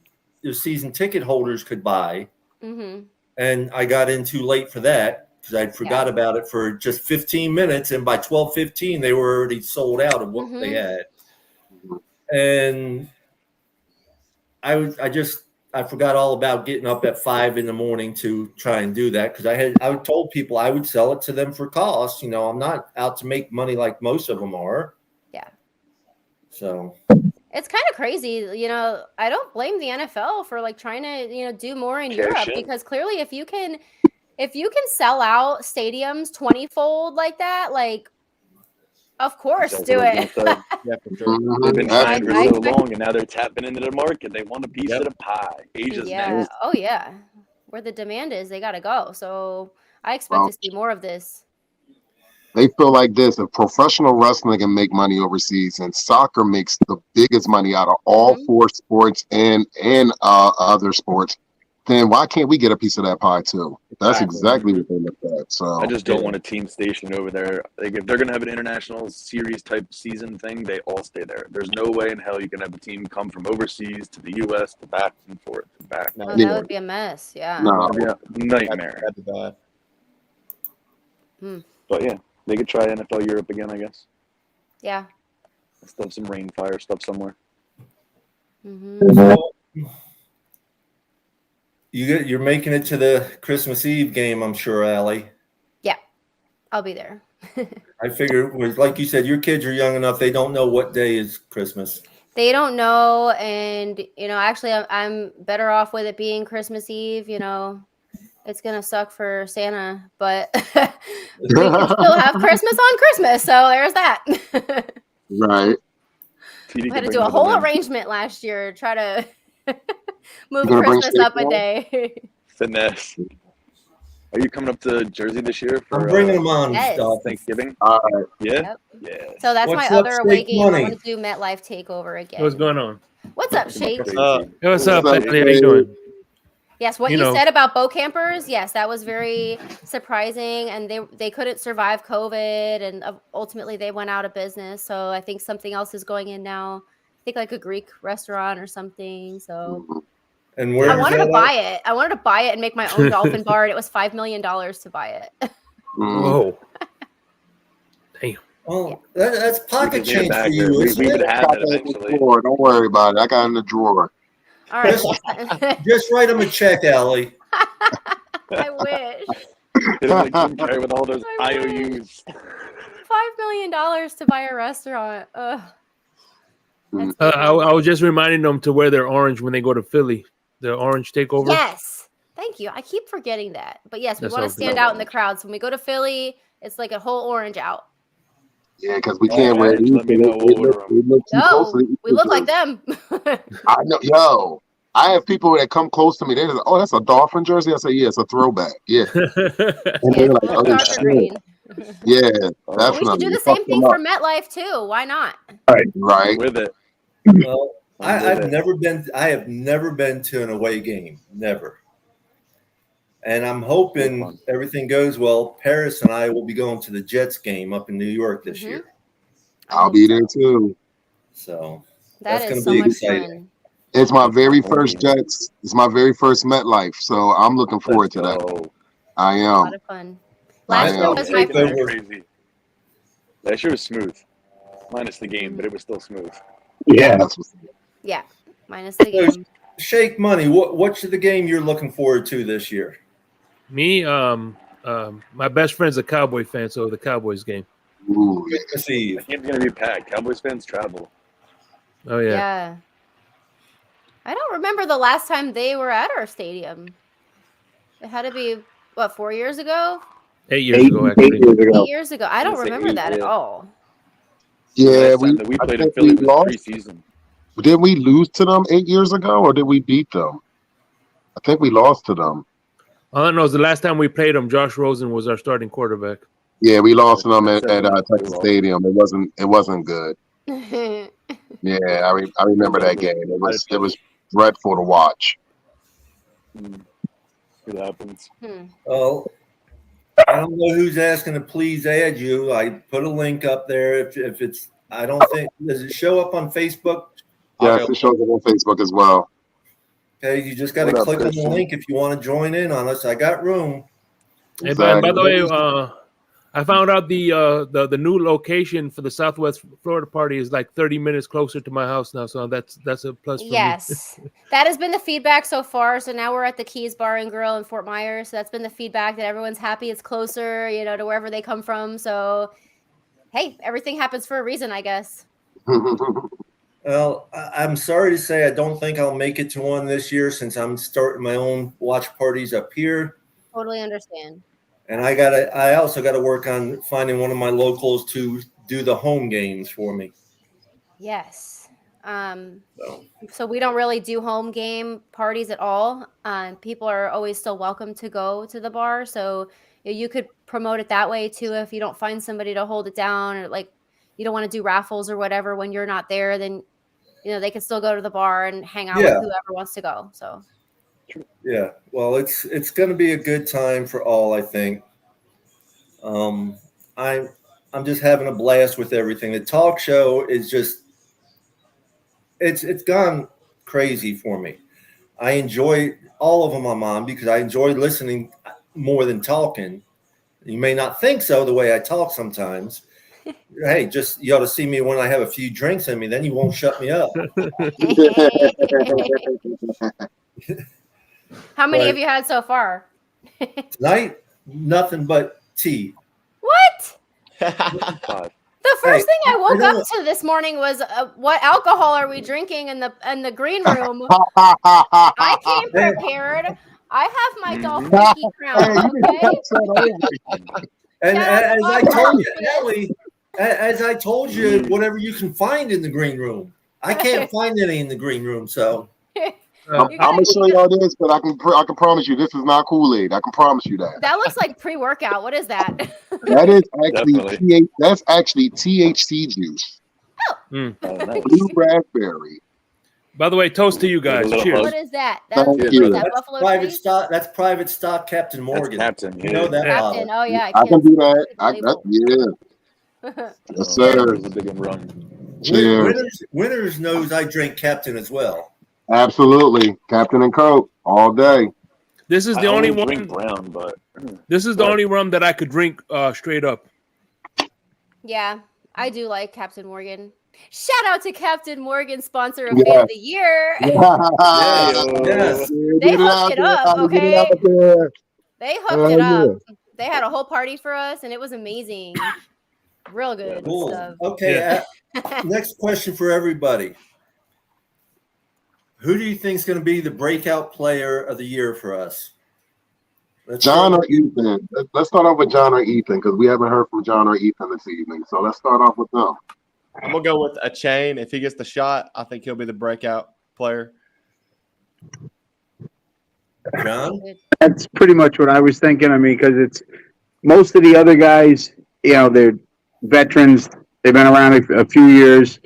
the season ticket holders could buy, and I got in too late for that because I forgot about it for just 15 minutes, and by 12:15 they were already sold out of what they had. And I forgot all about getting up at 5 in the morning to try and do that because I told people I would sell it to them for cost. You know, I'm not out to make money like most of them are. Yeah. So it's kind of crazy, you know. I don't blame the NFL for like trying to, you know, do more in Europe because clearly if you can sell out stadiums 20-fold like that, like of course do it. Yeah, for sure. They've been trying for so long, and now they're tapping into the market. They want a piece of the pie. Asia's next. Oh yeah, where the demand is, they got to go. So I expect to see more of this. They feel like this: if professional wrestling can make money overseas, and soccer makes the biggest money out of all 4 sports and other sports, then why can't we get a piece of that pie too? That's Exactly. exactly what they looked at. So I just don't want a team stationed over there. Like if they're gonna have an international series type season thing, they all stay there. There's no way in hell you can have a team come from overseas to the U.S. to back and forth to back. Oh, Yeah. that would be a mess. Yeah. no, It'd be a nightmare. That'd be bad. But yeah, they could try NFL Europe again, I guess. Yeah. Stuff some rainfire stuff somewhere. Mm-hmm. You're making it to the Christmas Eve game, I'm sure, Allie. Yeah, I'll be there. I figure, like you said, your kids are young enough; they don't know what day is Christmas. They don't know, and actually, I'm better off with it being Christmas Eve. It's gonna suck for Santa, but we can still have Christmas on Christmas. So there's that. right. I had to do a whole arrangement last year, try to move gonna bring Christmas up a steak day. Finesse. Are you coming up to Jersey this year for I'm bringing them on Yes. stuff. Thanksgiving? All right. Yeah? Yep. Yeah. So that's What's my up, other away Steak game. I Money? want to do MetLife Takeover again. What's going on? What's up, Shake? What's up? Hey, what's up? What's up, How you doing? Yes, what You you know. said about boat campers, yes, that was very surprising, and they couldn't survive COVID, and ultimately they went out of business. So I think something else is going in now. I think like a Greek restaurant or something. So And where I wanted to buy it. I wanted to buy it and make my own dolphin bar, and it was $5 million to buy it. Whoa. Damn. Oh, that's pocket We could get it change back for there. you, We isn't would it? have Got it that in the eventually. drawer. Don't worry about it. I got it in the drawer. All right, Just write them a check, Allie. I wish. Hit him like Jim Carrey with all those I IOUs. $5 million to buy a restaurant. Ugh. That's I was just reminding them to wear their orange when they go to Philly. The orange takeover. Yes. Thank you. I keep forgetting that. But yes, we That's want to all stand good. out in the crowds. When we go to Philly, it's like a whole orange out. Yeah, because we Oh, can't wear orange, these. let me know, we'll order 'em. We look too close No, to each we look other. like them. I know, yo. I have people that come close to me. They're like, "Oh, that's a Dolphin jersey." I say, "Yeah, it's a throwback." Yeah, and Yeah, they're like, it's a "Oh, little darker shit." green. Yeah, Oh, Well, we should do definitely. the Fuck same thing them for up. MetLife too. Why not? Right. with it. Well, I'm with I've it. never been. I have never been to an away game. Never. And I'm hoping Fun. everything goes well. Paris and I will be going to the Jets game up in New York this Mhm. year. I I'll hope be so. there too. So That that's is gonna so be much exciting. fun. It's my very Home first game. Jets. It's my very first MetLife. So I'm looking forward to that. Go. I A am. lot of fun. I Last year am. was my Take over. first. Crazy. That year was smooth. Minus the game, but it was still smooth. Yeah. That's what's Yeah, minus the game. Shake Money. What's the game you're looking forward to this year? Me, my best friend's a Cowboy fan, so the Cowboys game. Ooh, Christmas Eve. The game's gonna be packed. Cowboys fans travel. Oh yeah. Yeah. I don't remember the last time they were at our stadium. It had to be, what, 4 years ago? 8 years ago, 8 actually. years ago. 8 years ago. I don't Let's say remember 8, that at yeah. all. The Yeah, last time that we I played in think Philly we was lost. preseason. Didn't we lose to them 8 years ago, or did we beat them? I think we lost to them. All I know is the last time we played them, Josh Rosen was our starting quarterback. Yeah, we lost to them That's at we Texas lost. Stadium. It wasn't good. Yeah, I remember that game. It was dreadful to watch. It happens. Well, I don't know who's asking to please add you. I put a link up there. If it's, I don't think, does it show up on Facebook? Yes, it shows up on Facebook as well. Okay, you just got to What up, click on the Christian? link if you want to join in on us. I got room. Hey, by the Exactly. way, I found out the new location for the Southwest Florida party is like 30 minutes closer to my house now, so that's a plus for me. Yes. That has been the feedback so far. So now we're at the Keys Bar and Grill in Fort Myers. So that's been the feedback that everyone's happy it's closer, to wherever they come from. So, hey, everything happens for a reason, I guess. Well, I'm sorry to say I don't think I'll make it to one this year since I'm starting my own watch parties up here. Totally understand. And I also got to work on finding one of my locals to do the home games for me. Yes. So we don't really do home game parties at all. People are always still welcome to go to the bar. So you could promote it that way too. If you don't find somebody to hold it down, or like you don't want to do raffles or whatever when you're not there, then they can still go to the bar and hang out with whoever wants to go. So Yeah. Well, it's going to be a good time for all, I think. I'm just having a blast with everything. The talk show is just it's gone crazy for me. I enjoy all of them I'm on because I enjoy listening more than talking. You may not think so the way I talk sometimes. Hey, just you ought to see me when I have a few drinks in me, then you won't shut me up. How many But have you had so far? tonight, nothing but tea. What? Five. The first thing I woke know up to this morning was what alcohol are we drinking in the green room? I came prepared. I have my Dolphin crown. Okay. And Shout out to as I Bob told you, Marley. Ellie, as I told you, whatever you can find in the green room. I can't find any in the green room, so I'm gonna show y'all this, but I can promise you this is not Kool-Aid. I can promise you that. That looks like pre-workout. What is that? That is Definitely. that's actually THC juice. Oh, nice. Blue raspberry. By the way, toast to you guys. Little Cheers. What is that? Thank What you. is that? that's Buffalo private Trace? stock. That's private stock, Captain Morgan. That's Captain. You know that Captain. bottle. Oh yeah, I can do that. Label. Yes, sir. It was a big run. Cheers. Winners knows I drink Captain as well. Absolutely, Captain and Coke all day. This is the I only drink one. brown, but This is the only rum that I could drink straight up. Yeah, I do like Captain Morgan. Shout out to Captain Morgan, sponsor of Yeah. Fan of the Year. Yes. They hooked it up, okay? They hooked it up. They had a whole party for us, and it was amazing. Real good Cool. stuff. Okay. Next question for everybody. Who do you think is going to be the breakout player of the year for us? John or Ethan? Let's start off with John or Ethan because we haven't heard from John or Ethan this evening. So let's start off with them. I'm gonna go with a chain. If he gets the shot, I think he'll be the breakout player. John? That's pretty much what I was thinking. I mean, because it's most of the other guys, you know, they're veterans. They've been around a few years.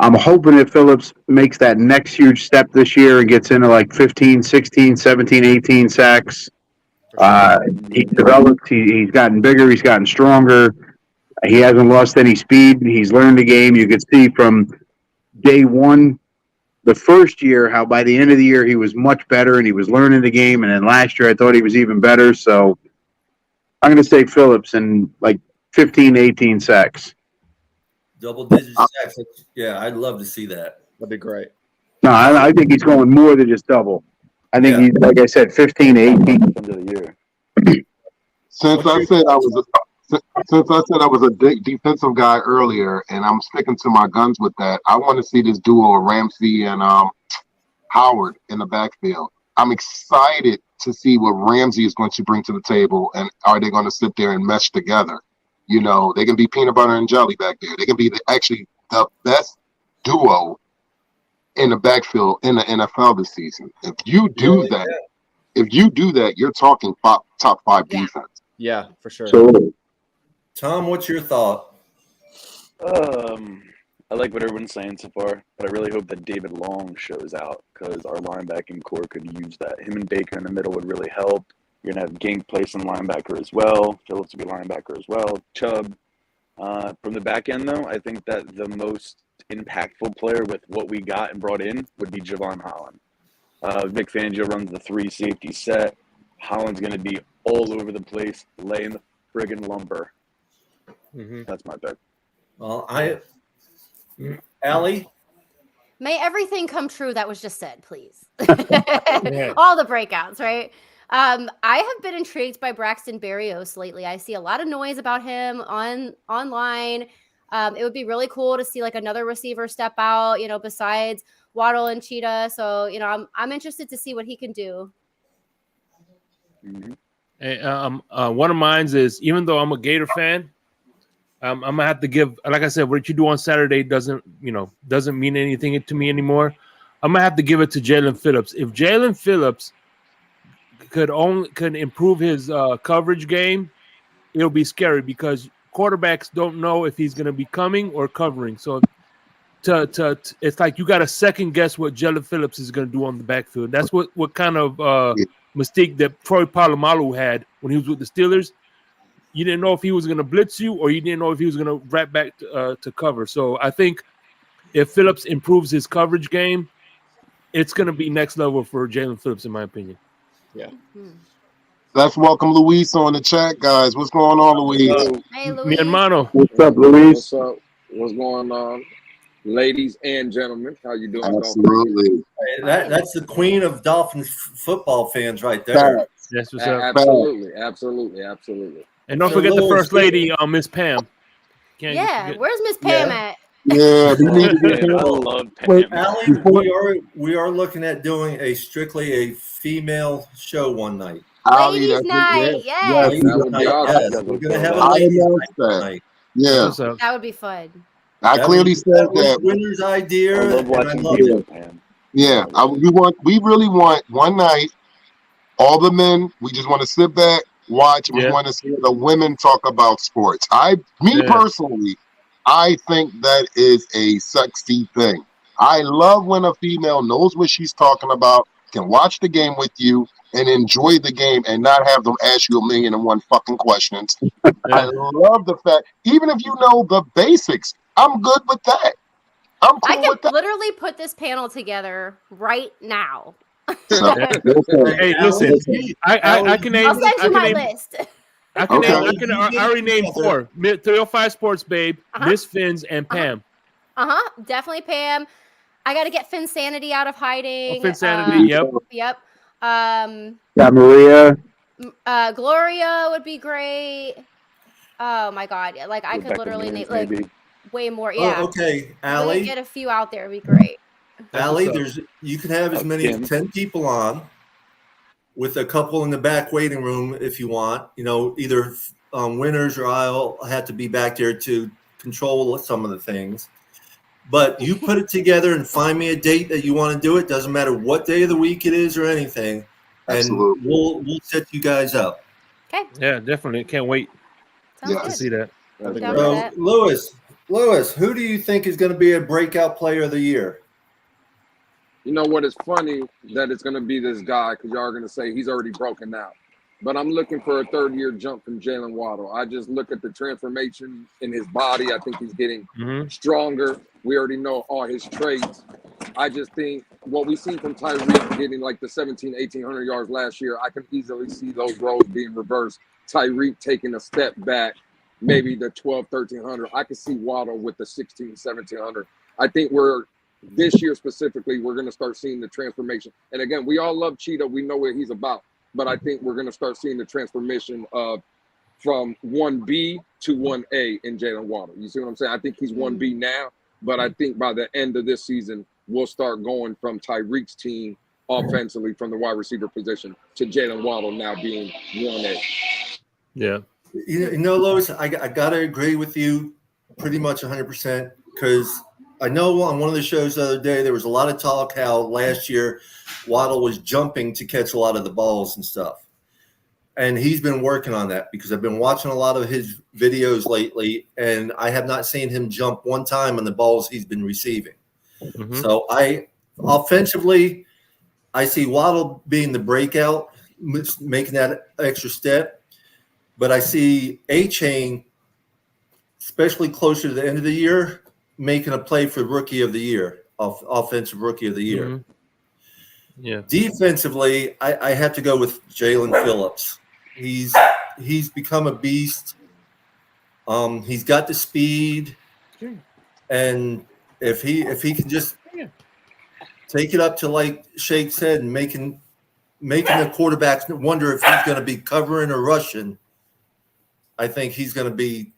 I'm hoping that Phillips makes that next huge step this year and gets into like 15, 16, 17, 18 sacks. He developed. He's gotten bigger. He's gotten stronger. He hasn't lost any speed. He's learned the game. You could see from day one, the first year, how by the end of the year he was much better and he was learning the game. And then last year I thought he was even better. So I'm going to say Phillips and like 15, 18 sacks. Double-digit sacks. Yeah, I'd love to see that. That'd be great. No, I think he's going more than just double. I think he's, like I said, 15 to 18. End of the year. Since I said I was a defensive guy earlier, and I'm sticking to my guns with that, I want to see this duo of Ramsey and Howard in the backfield. I'm excited to see what Ramsey is going to bring to the table, and are they going to sit there and mesh together? You know, they can be peanut butter and jelly back there. They can be actually the best duo in the backfield in the NFL this season. If you do that, you're talking top five defense. Yeah, for sure. So, Tom, what's your thought? I like what everyone's saying so far, but I really hope that David Long shows out because our linebacking core could use that. Him and Baker in the middle would really help. You're going to have Gink play some linebacker as well. Phillips will be linebacker as well. Chubb. From the back end, though, I think that the most impactful player with what we got and brought in would be Javon Holland. Vic Fangio runs the 3 safety set. Holland's going to be all over the place, laying the friggin' lumber. That's my pick. Well, Allie? May everything come true that was just said, please. All the breakouts, right? I have been intrigued by Braxton Berrios lately. I see a lot of noise about him online. It would be really cool to see like another receiver step out, you know, besides Waddle and Cheetah. So, you know, I'm interested to see what he can do. One of mine is, even though I'm a Gator fan, I'm gonna have to give, like I said, what you do on Saturday doesn't mean anything to me anymore. I'm gonna have to give it to Jalen Phillips. If Jalen Phillips could improve his coverage game, it'll be scary because quarterbacks don't know if he's gonna be coming or covering. So it's like you got to second guess what Jalen Phillips is going to do on the backfield. That's what kind of mistake that Troy Polamalu had when he was with the Steelers. You didn't know if he was going to blitz you or you didn't know if he was going to wrap back to cover. So I think if Phillips improves his coverage game, it's going to be next level for Jalen Phillips, in my opinion. Yeah. Let's welcome Luis on the chat, guys. What's going on, Luis? Hey, Mi Luis. hermano. What's up, Luis? What's up? What's going on, ladies and gentlemen? How you doing? Absolutely. That's the queen of Dolphins football fans right there. That's what's up. Absolutely, absolutely, absolutely. And don't So forget the Louis, first lady, Miss Pam. Yeah, forget- where's Miss Pam at? Yeah, we need to get Man, I Pam. love Wait, Pam. Allie, we are looking at doing strictly a female show one night. Ali, Ladies' that's night, yes. yes. Ladies' That would be night, awesome. yes. We're gonna have a I ladies' announced night that. tonight. Yeah, What's up? That would be fun. I That clearly was- said that was that. Winner's idea, I love and I watching love people, it. Pam. Yeah, we really want one night. All the men, we just want to sit back, watch, and we Yeah. want to see the women talk about sports. Me Yeah. personally, I think that is a sexy thing. I love when a female knows what she's talking about, can watch the game with you, and enjoy the game, and not have them ask you 1,000,001 fucking questions. I love the fact, even if you know the basics, I'm good with that. I'm I cool with could that. literally put this panel together right now. So, Hey, listen, I can name. I'll send I you can my name. list. I can Okay. name. I already named 4: 305 Sports Babe, Uh-huh. Miss Fins, and Pam. Definitely Pam. I got to get Finsanity out of hiding. Finsanity, yep. Yep. Got Maria. Gloria would be great. Oh my God! Yeah, like I could Rebecca literally name Mears, like maybe. way more. Yeah. Oh, okay, Really Allie. get a few out there would be great. Allie, what's up. you can have as many Kim. as 10 people on, with a couple in the back waiting room if you want. You know, either Winners or I'll have to be back there to control some of the things. But you put it together and find me a date that you want to do it. Doesn't matter what day of the week it is or anything, and Absolutely. we'll set you guys up. Okay. Yeah, definitely. Can't wait Sounds Yes. to good. see that. I think Down we're- for So, that. Lewis, who do you think is going to be a breakout player of the year? You know what? It's funny that it's going to be this guy because y'all are going to say he's already broken out. But I'm looking for a third-year jump from Jalen Waddle. I just look at the transformation in his body. I think he's getting stronger. We already know all his traits. I just think what we've seen from Tyreek getting like the 1,800 yards last year, I can easily see those roles being reversed. Tyreek taking a step back, maybe the 1,300. I can see Waddle with the 1,700. I think this year specifically, we're going to start seeing the transformation. And again, we all love Cheetah. We know what he's about. But I think we're going to start seeing the transformation of from 1B to 1A in Jalen Waddle. You see what I'm saying? I think he's 1B now, but I think by the end of this season, we'll start going from Tyreek's team offensively from the wide receiver position to Jalen Waddle now being 1A. Yeah. You know, Lois, I got to agree with you pretty much 100% because I know on one of the shows the other day, there was a lot of talk how last year Waddle was jumping to catch a lot of the balls and stuff. And he's been working on that because I've been watching a lot of his videos lately, and I have not seen him jump one time on the balls he's been receiving. So offensively, I see Waddle being the breakout, making that extra step. But I see A-Chain, especially closer to the end of the year, making a play for Rookie of the Year, offensive Rookie of the Year. Yeah. Defensively, I have to go with Jalen Phillips. He's become a beast. He's got the speed, and if he can just take it up to, like Shake said, and making the quarterbacks wonder if he's going to be covering or rushing, I think he's going to be.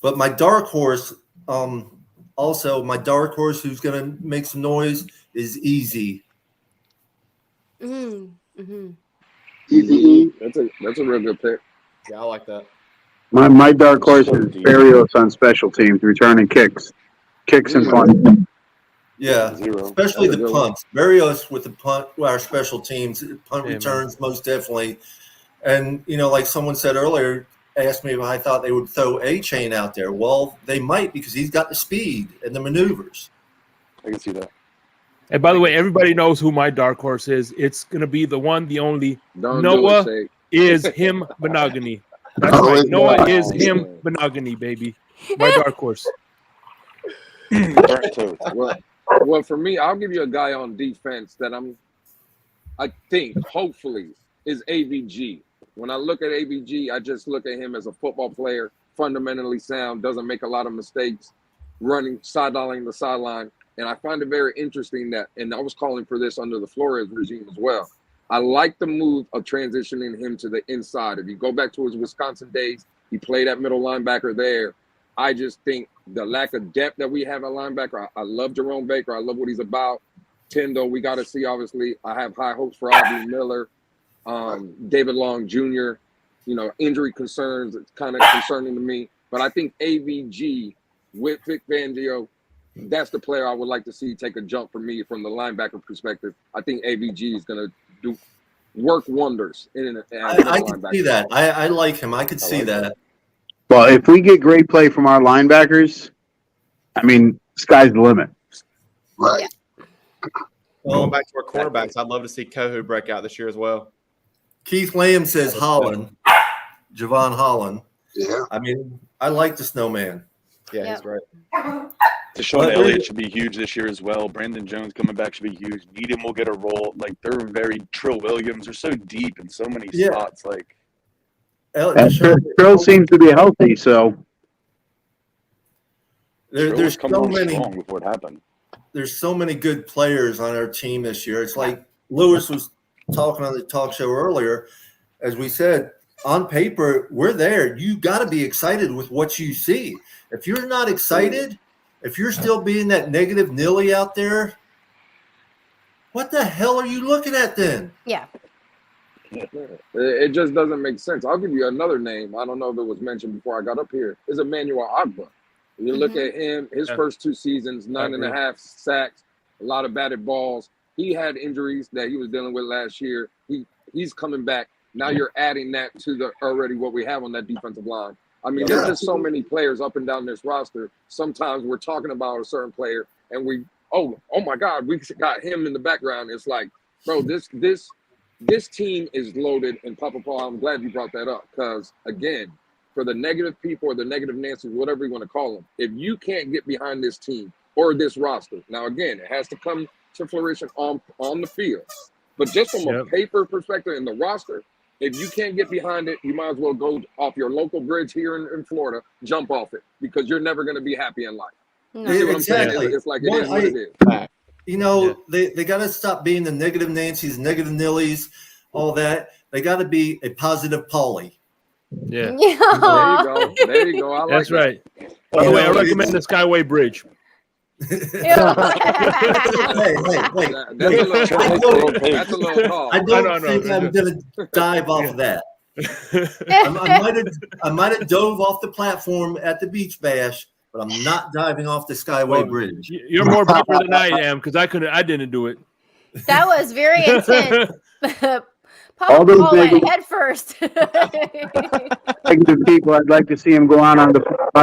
But my dark horse, my dark horse who's going to make some noise is Easy. Easy. That's a real good pick. Yeah, I like that. My dark horse is Barrios on special teams, returning kicks and punts. Yeah, Zero. especially That's a the good one. punts. Barrios with the punt, our special teams, punt Yeah, returns most definitely. And, you know, like someone said earlier, asked me if I thought they would throw A-Chain out there. Well, they might because he's got the speed and the maneuvers. I can see that. And by the way, everybody knows who my dark horse is. It's gonna be the one, the only. Don't Noah do it, is him monogamy. That's right. Noah is him monogamy, baby. My dark horse. Burnt toast. Well, for me, I'll give you a guy on defense that I think, hopefully, is AVG. When I look at AVG, I just look at him as a football player, fundamentally sound, doesn't make a lot of mistakes, running, sidelining the sideline. And I find it very interesting that, and I was calling for this under the Flores regime as well. I like the move of transitioning him to the inside. If you go back to his Wisconsin days, he played at middle linebacker there. I just think the lack of depth that we have at linebacker, I love Jerome Baker. I love what he's about. Tindall, we got to see, obviously. I have high hopes for Aubrey Miller, David Long Jr. Injury concerns, it's kind of concerning to me. But I think AVG with Vic Fangio, that's the player I would like to see take a jump for me from the linebacker perspective. I think AVG is going to do work wonders in I can see that. I like him. I could see that. Well, if we get great play from our linebackers, I mean, sky's the limit. Right. Going back to our quarterbacks, I'd love to see Kohu break out this year as well. Keith Lamb says Holland, Javon Holland. Yeah. I mean, I like the snowman. Yeah, he's right. Deshaun Elliott should be huge this year as well. Brandon Jones coming back should be huge. Needham will get a role. Like, they're very Trill Williams. They're so deep in so many spots. Like, Trill seems to be healthy, so there's so many strong before it happened. There's so many good players on our team this year. It's like Lewis was talking on the talk show earlier. As we said, on paper, we're there. You got to be excited with what you see. If you're not excited, if you're still being that negative Nilly out there, what the hell are you looking at then? Yeah. It just doesn't make sense. I'll give you another name. I don't know if it was mentioned before I got up here. Is Emmanuel Agba. You look at him, his first 2 seasons, 9.5 sacks, a lot of batted balls. He had injuries that he was dealing with last year. He's coming back. Now you're adding that to the already what we have on that defensive line. I mean, there's just so many players up and down this roster. Sometimes we're talking about a certain player and oh my God, we got him in the background. It's like, bro, this team is loaded. And Papa Paul, I'm glad you brought that up because, again, for the negative people or the negative Nancy's, whatever you want to call them, if you can't get behind this team or this roster, now, again, it has to come to fruition on the field. But just from a paper perspective in the roster, if you can't get behind it, you might as well go off your local bridge here in Florida, jump off it, because you're never going to be happy in life. No. Exactly. It's like it is what it is. You know, they got to stop being the negative Nancy's, negative Nillies, all that. They got to be a positive Polly. Yeah. There you go. There you go. I like That's that. right. By the way, I recommend the Skyway Bridge. Hey. That's a little call. I don't think I'm going to dive off of that. I might have dove off the platform at the beach bash, but I'm not diving off the Skyway Bridge. You're more braver than I am because I didn't do it. That was very intense. All those Paul went head first. negative people, I'd like to see him go on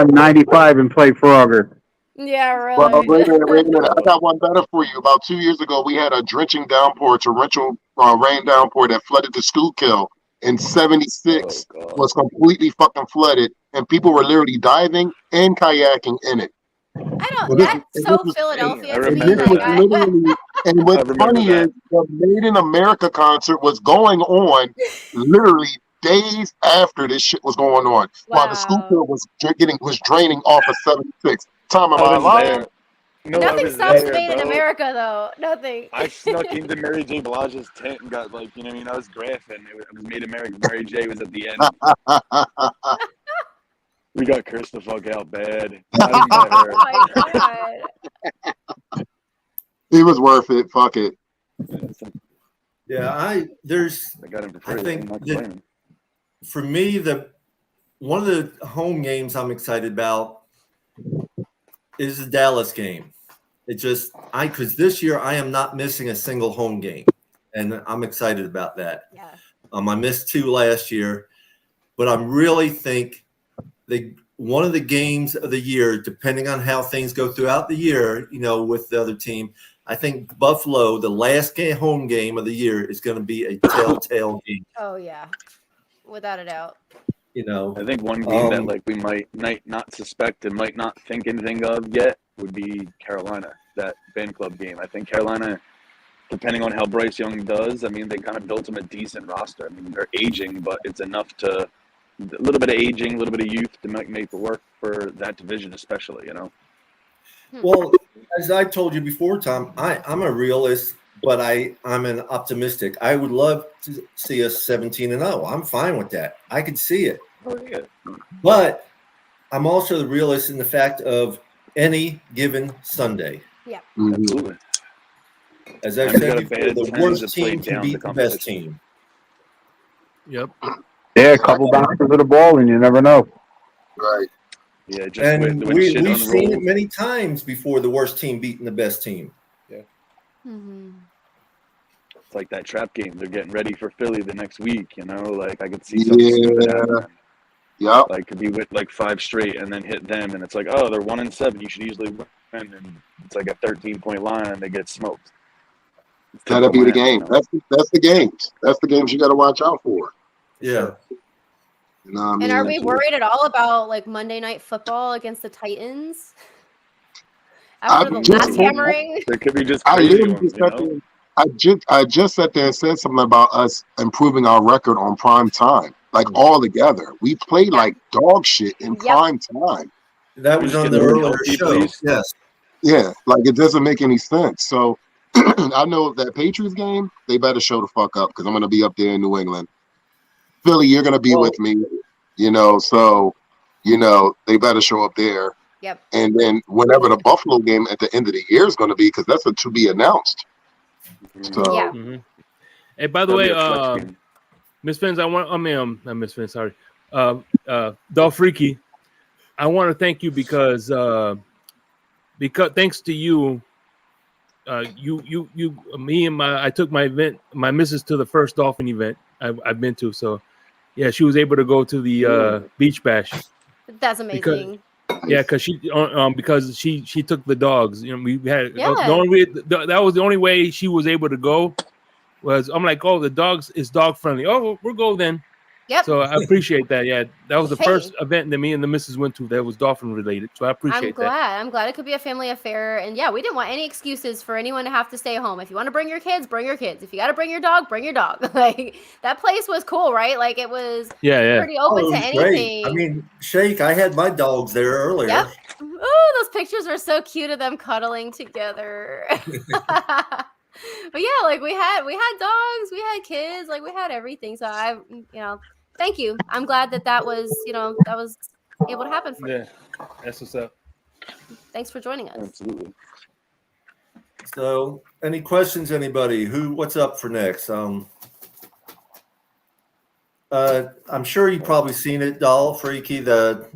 95 and play Frogger. Yeah, really. Well, wait a minute. I got one better for you. About 2 years ago, we had a drenching downpour, torrential rain downpour that flooded the Schuylkill. In 76 was completely fucking flooded, and people were literally diving and kayaking in it. That's so Philadelphia. And what's funny is the Made in America concert was going on literally days after this shit was going on, while the Schuylkill was draining off of 76. Tom, am I lying? No, nothing stops Made in America, though. Nothing. I snuck into Mary J. Blige's tent and got, like, you know what I mean? I was graphing. It was Made in America. Mary J. was at the end. We got cursed the fuck out bad. Oh, my God. It was worth it. Fuck it. Yeah, I think that for me, one of the home games I'm excited about is the Dallas game. Because this year I am not missing a single home game, and I'm excited about that. Yeah. I missed 2 last year, but I really think one of the games of the year, depending on how things go throughout the year, with the other team, I think Buffalo, the last home game of the year, is going to be a telltale game. Oh yeah, without a doubt. I think one game that we might not suspect and might not think anything of yet would be Carolina, that fan club game. I think Carolina, depending on how Bryce Young does, I mean, they kind of built him a decent roster. I mean, they're aging, but it's enough to a little bit of aging, a little bit of youth to make it work for that division, especially. Well, as I told you before, Tom, I'm a realist, but I'm an optimistic. I would love to see us 17-0. I'm fine with that. I could see it. Oh, yeah. But I'm also the realist in the fact of any given Sunday. Yeah. Absolutely. As I said before, the worst team can beat the best team. Yep. Yeah, a couple bounces of the ball, and you never know. Right. Yeah, just And when we've shit seen it unrolls. many times before, the worst team beating the best team. Mm-hmm. It's like that trap game. They're getting ready for Philly the next week, I could see something stupid happen. Yep. Like, could be with 5 straight and then hit them, and it's like, oh, they're 1-7. You should easily win, and it's like a 13-point line, and they get smoked. That'll be the game. That's the games. That's the games you got to watch out for. Yeah. You know what I mean? And are we worried at all about Monday Night Football against the Titans? After the last hammering? There could be just crazy ones, I just sat there and said something about us improving our record on prime time, all together. We played like dog shit in prime time. That was on the earlier show. Yes. Yeah, it doesn't make any sense. So I know that Patriots game, they better show the fuck up because I'm going to be up there in New England. Philly, you're going to be with me, so, they better show up there. Yep. And then whenever the Buffalo game at the end of the year is going to be, because that's a to be announced. So, yeah. Mm-hmm. Hey, by the way, Miss Fins, not Miss Fins, sorry. Dolfreaky, I want to thank you because thanks to you, I took my missus to the first Dolphin event I've been to. So, yeah, she was able to go to the beach bash. That's amazing. Because she took the dogs. We had that was the only way she was able to go. I'm like, oh, the dogs is dog friendly. Oh, we'll go then. Yep. So I appreciate that. Yeah, that was the first event that me and the missus went to that was dolphin related. So I appreciate that. I'm glad it could be a family affair. And yeah, we didn't want any excuses for anyone to have to stay home. If you want to bring your kids, bring your kids. If you got to bring your dog, bring your dog. That place was cool, right? It was pretty open to anything. Great. I mean, Shake, I had my dogs there earlier. Yep. Oh, those pictures are so cute of them cuddling together. But yeah, we had dogs, we had kids, we had everything. So thank you. I'm glad that was able to happen for you. Yeah, that's what's up. Thanks for joining us. Absolutely. So, any questions, anybody? What's up for next? I'm sure you've probably seen it, Doll Freaky, the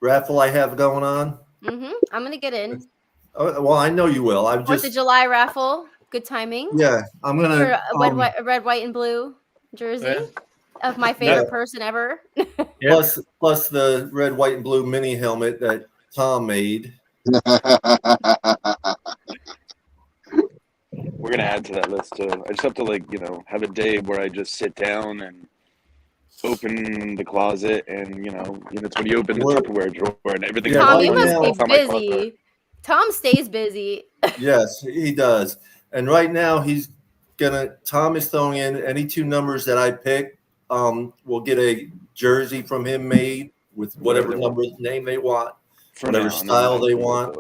raffle I have going on. Mm-hmm. I'm gonna get in. Well, I know you will. 4th of July raffle. Good timing. Yeah, I'm gonna a red, white, and blue jersey of my favorite person ever. Plus the red, white, and blue mini helmet that Tom made. We're gonna add to that list too. I just have to have a day where I just sit down and open the closet, and it's when you open the Tupperware drawer and everything. Tom, you must be busy. Tom stays busy. Yes, he does. And right now Tom is throwing in any 2 numbers that I pick. We'll get a jersey from him made with whatever name they want, whatever style they want.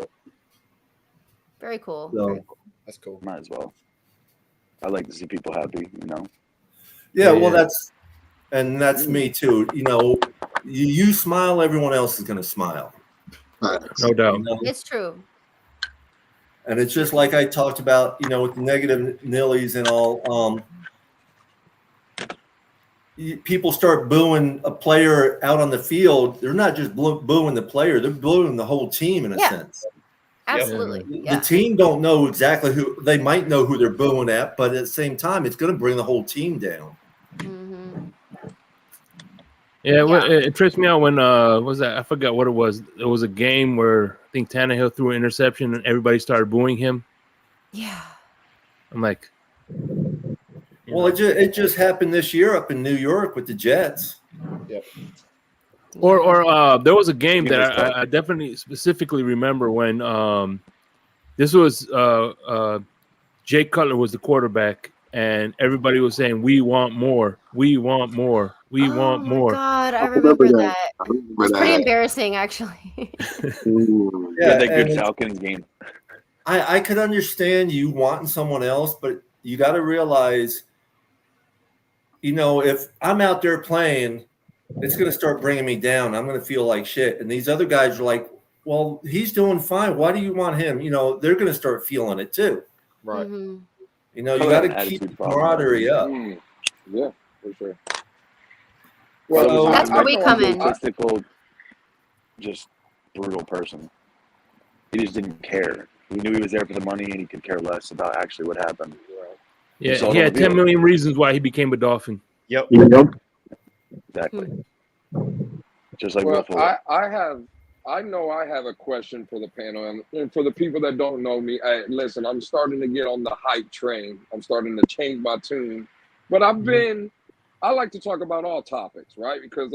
Very cool. So, Very cool. That's cool. Might as well. I like to see people happy, Yeah, well, that's me too. You smile, everyone else is going to smile. No doubt. It's true. And it's just like I talked about, with the negative nillies and all. People start booing a player out on the field. They're not just booing the player; they're booing the whole team in a sense. Absolutely. The team don't know exactly who they might know who they're booing at, but at the same time, it's going to bring the whole team down. Mm-hmm. Yeah, it trips me out when what was that? I forgot what it was. It was a game where I think Tannehill threw an interception and everybody started booing him. Yeah. I'm like, well, it just happened this year up in New York with the Jets. Yep. Or there was a game that I definitely specifically remember when this was Jay Cutler was the quarterback and everybody was saying, "We want more, we want more, we want more." God, I remember that. It's pretty embarrassing, actually. Yeah, that good Falcons game. I could understand you wanting someone else, but you got to realize, if I'm out there playing, it's going to start bringing me down. I'm going to feel like shit. And these other guys are like, well, he's doing fine. Why do you want him? They're going to start feeling it too. Right. Mm-hmm. You got to keep the camaraderie up. Yeah, for sure. Well, that's where we come in. Egotistical, just brutal person. He just didn't care. He knew he was there for the money, and he could care less about actually what happened. Yeah, he had 10 million reasons why he became a Dolphin. Yep. Exactly. Just like I know I have a question for the panel, and for the people that don't know me, listen, I'm starting to get on the hype train. I'm starting to change my tune, but I like to talk about all topics, right? Because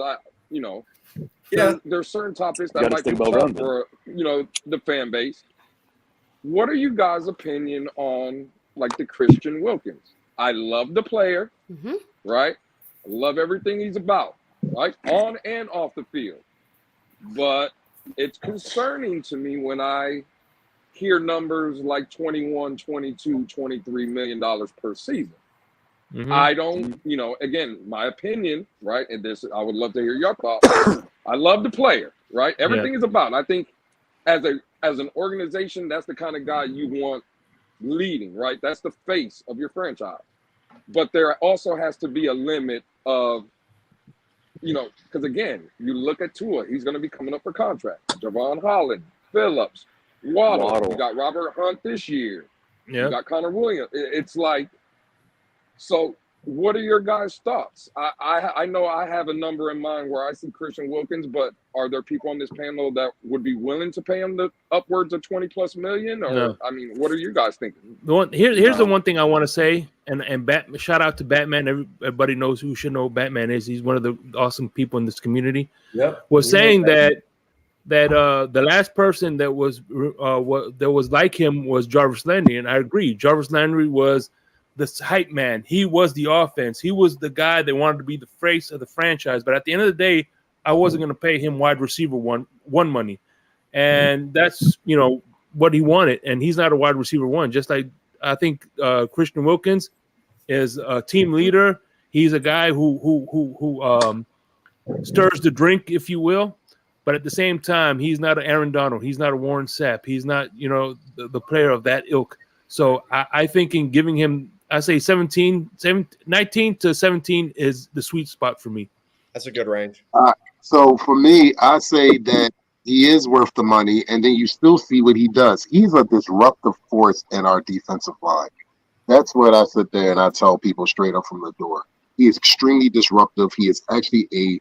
there's certain topics that might be tough for the fan base. What are you guys' opinion on like the Christian Wilkins? I love the player, right? I love everything he's about, right? On and off the field. But it's concerning to me when I hear numbers like 21, 22, $23 million per season. I don't, again, my opinion, right? And this, I would love to hear your thoughts. I love the player, right? Everything is about. I think as an organization, that's the kind of guy you want leading, right? That's the face of your franchise. But there also has to be a limit of, because again, you look at Tua, he's going to be coming up for contract. Javon Holland, Phillips, Waddle. You got Robert Hunt this year. You got Connor Williams. It's like, so what are your guys' thoughts? I know I have a number in mind where I see Christian Wilkins, but are there people on this panel that would be willing to pay him the upwards of 20+ million? Or No. I mean, what are you guys thinking? Here's the one thing I want to say, and shout out to Batman. Everybody knows who should know who Batman is. He's one of the awesome people in this community. Yep. Was saying that the last person that was like him was Jarvis Landry, and I agree. Jarvis Landry was the hype man. He was the offense. He was the guy that wanted to be the face of the franchise. But at the end of the day, I wasn't going to pay him wide receiver one money, and that's what he wanted. And he's not a wide receiver one. Just like I think Christian Wilkins is a team leader. He's a guy who stirs the drink, if you will. But at the same time, he's not an Aaron Donald. He's not a Warren Sapp. He's not the player of that ilk. So I think in giving him, I say 19 to 17 is the sweet spot for me. That's a good range. So for me, I say that he is worth the money, and then you still see what he does. He's a disruptive force in our defensive line. That's what I sit there and I tell people straight up from the door. He is extremely disruptive. He is actually a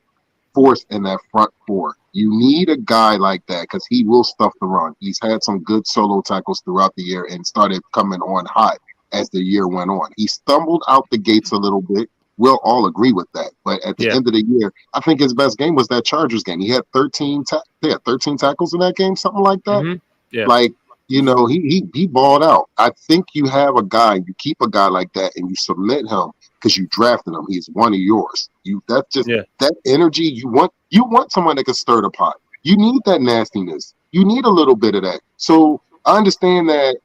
force in that front four. You need a guy like that because he will stuff the run. He's had some good solo tackles throughout the year and started coming on hot as the year went on. He stumbled out the gates a little bit. We'll all agree with that. But at the end of the year, I think his best game was that Chargers game. He had 13 tackles in that game, something like that. Mm-hmm. Yeah. Like, he balled out. I think you have a guy, you keep a guy like that and you submit him because you drafted him. He's one of yours. That energy you want someone that can stir the pot. You need that nastiness. You need a little bit of that. So I understand that.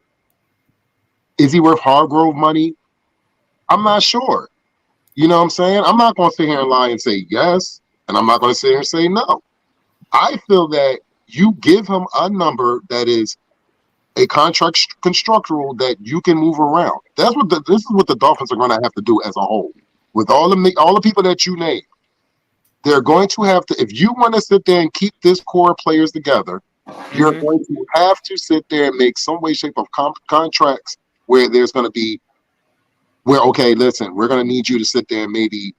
Is he worth Hargrove money? I'm not sure. You know what I'm saying? I'm not going to sit here and lie and say yes, and I'm not going to sit here and say no. I feel that you give him a number that is a contract constructural that you can move around. This is what the Dolphins are going to have to do as a whole. With all the people that you name, they're going to have to, if you want to sit there and keep this core of players together, you're going to have to sit there and make some way, shape of contracts where there's going to be, okay, listen, we're going to need you to sit there and maybe,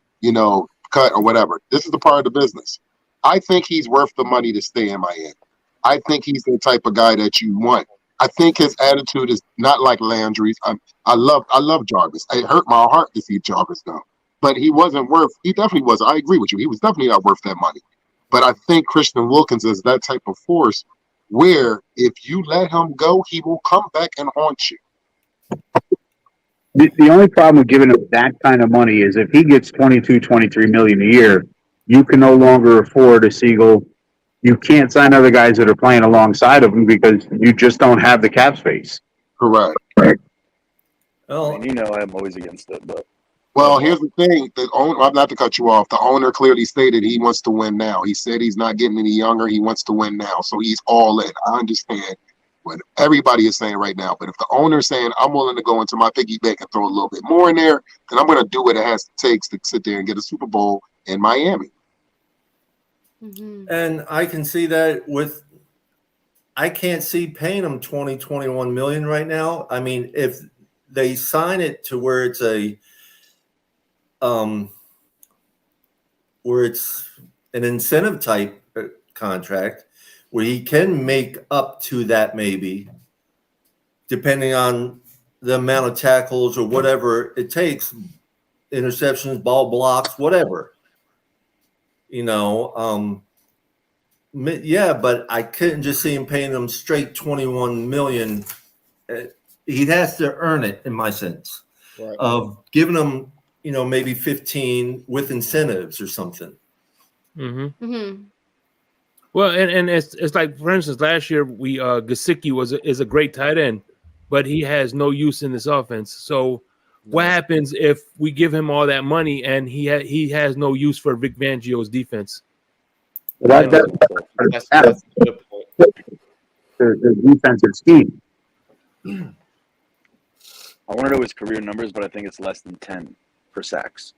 cut or whatever. This is the part of the business. I think he's worth the money to stay in Miami. I think he's the type of guy that you want. I think his attitude is not like Landry's. I love Jarvis. It hurt my heart to see Jarvis go, but he definitely was. I agree with you. He was definitely not worth that money. But I think Christian Wilkins is that type of force where if you let him go, he will come back and haunt you. The only problem with giving him that kind of money is if he gets 22, 23 million a year, you can no longer afford a Siegel. You can't sign other guys that are playing alongside of him because you just don't have the cap space. Correct. Well, I'm always against it, but. Well, here's the thing. I'm not to cut you off. The owner clearly stated he wants to win now. He said he's not getting any younger. He wants to win now. So he's all in. I understand what everybody is saying right now. But if the owner's saying, I'm willing to go into my piggy bank and throw a little bit more in there, then I'm going to do what it takes to sit there and get a Super Bowl in Miami. Mm-hmm. And I can see that I can't see paying him 21 million right now. I mean, if they sign it to where it's where it's an incentive type contract where he can make up to that, maybe depending on the amount of tackles or whatever it takes, interceptions, ball blocks, whatever, yeah, but I couldn't just see him paying them straight 21 million. He has to earn it, in my sense, right, of giving them, maybe 15 with incentives or something. Mm-hmm. Mm-hmm. Well, and it's like, for instance, last year Gesicki is a great tight end, but he has no use in this offense. So what happens if we give him all that money and he has no use for Vic Fangio's defense? that's a good point. The defensive scheme. I want to know his career numbers, but I think it's less than 10 for sacks.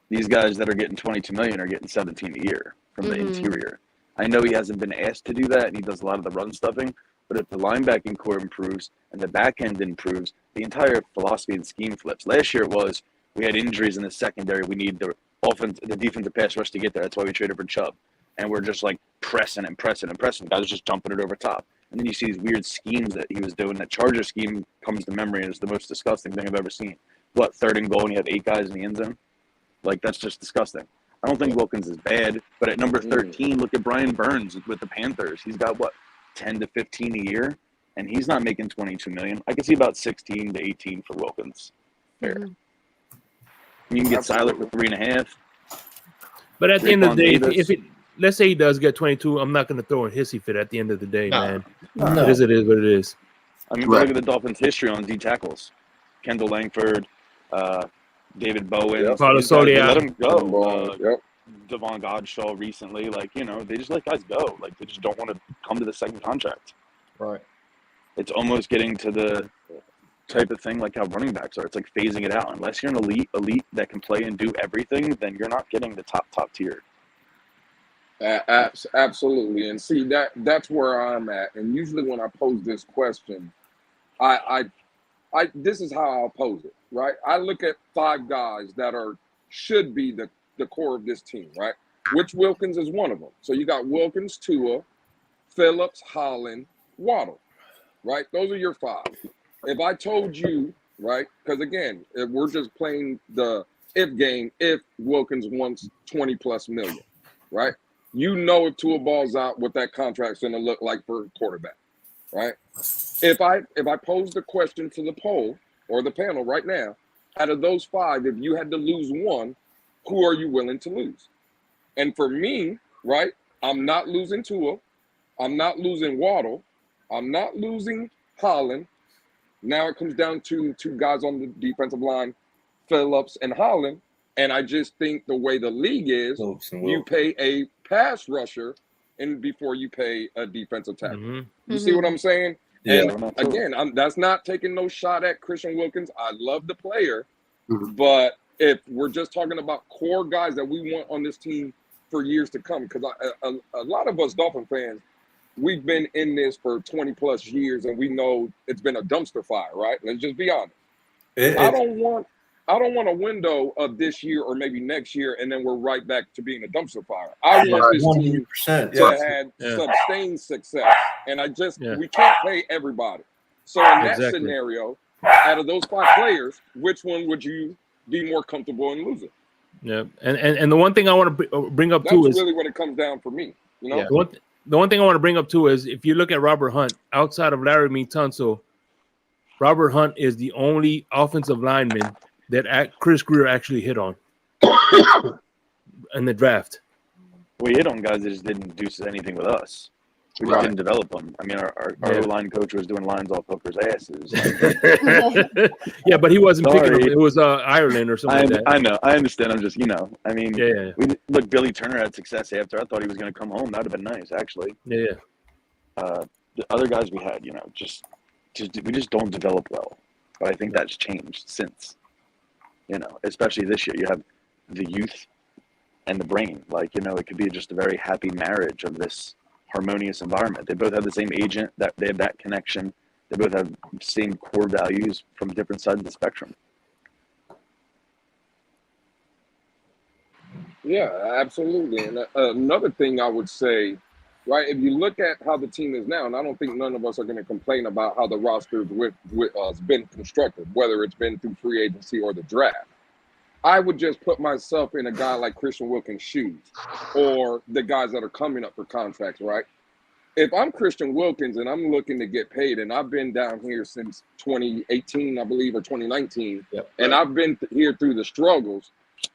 These guys that are getting 22 million are getting 17 a year from the interior. I know he hasn't been asked to do that, and he does a lot of the run stuffing, but if the linebacking core improves and the back end improves, the entire philosophy and scheme flips. Last year it was, we had injuries in the secondary. We need the defensive pass rush to get there. That's why we traded for Chubb. And we're just like pressing and pressing and pressing. Guys just jumping it over top. And then you see these weird schemes that he was doing. That Charger scheme comes to memory and is the most disgusting thing I've ever seen. What, 3rd and goal and you have 8 guys in the end zone? Like, that's just disgusting. I don't think Wilkins is bad, but at number 13, look at Brian Burns with the Panthers. He's got, 10 to 15 a year, and he's not making 22 million. I can see about 16 to 18 for Wilkins. Fair. Mm-hmm. You can get Siler for 3.5. But at the end of the day, if let's say he does get 22, I'm not going to throw a hissy fit at the end of the day, man. No. It is what it is. I mean, look at the Dolphins' history on D tackles. Kendall Langford, David Bowen. Paulo Solia. Let him go. Devon Godshaw recently. They just let guys go. They just don't want to come to the second contract. Right. It's almost getting to the type of thing like how running backs are. It's like phasing it out. Unless you're an elite that can play and do everything, then you're not getting the top tier. Absolutely. And see, that's where I'm at. And usually when I pose this question, I this is how I'll pose it, right? I look at 5 guys that should be the core of this team, right? Which Wilkins is one of them. So you got Wilkins, Tua, Phillips, Holland, Waddle, right? Those are your 5. If I told you, right, because again, if we're just playing the if game, if Wilkins wants 20 plus million, right? If Tua balls out, what that contract's going to look like for a quarterback, right? If I pose the question to the poll or the panel right now, out of those 5, if you had to lose one, who are you willing to lose? And for me, right, I'm not losing Tua. I'm not losing Waddle. I'm not losing Holland. Now it comes down to 2 guys on the defensive line, Phillips and Holland. And I just think the way the league is, you pay a pass rusher and before you pay a defensive tackle. Mm-hmm. You see what I'm saying? Yeah. And again, that's not taking no shot at Christian Wilkins. I love the player, but if we're just talking about core guys that we want on this team for years to come, because a lot of us Dolphin fans, we've been in this for 20 plus years and we know it's been a dumpster fire, right? Let's just be honest. I don't I don't want a window of this year or maybe next year, and then we're right back to being a dumpster fire. I want this team 100%. to have sustained success, and we can't pay everybody. So in that scenario, out of those 5 players, which one would you be more comfortable in losing? Yeah, and the one thing I want to bring up too is really what it comes down for me. You know, the one thing I want to bring up too is if you look at Robert Hunt, outside of Larry Tunsil, Robert Hunt is the only offensive lineman that Chris Greer actually hit on in the draft. We hit on guys that just didn't do anything with us. We just didn't develop them. I mean, our line coach was doing lines off hookers' asses. Yeah, but he wasn't picking them. It was Ireland or something like that. I know. I understand. I'm just, I mean, look, Billy Turner had success after. I thought he was going to come home. That would have been nice, actually. Yeah. The other guys we had, we just don't develop well. But I think that's changed since. Especially this year, you have the youth and the brain. Like, it could be just a very happy marriage of this harmonious environment. They both have the same agent, that they have that connection. They both have the same core values from different sides of the spectrum. Yeah, absolutely. And another thing I would say, right, if you look at how the team is now, and I don't think none of us are going to complain about how the roster has been constructed, whether it's been through free agency or the draft. I would just put myself in a guy like Christian Wilkins' shoes, or the guys that are coming up for contracts, right? If I'm Christian Wilkins and I'm looking to get paid, and I've been down here since 2018, I believe, or 2019, and I've been here through the struggles,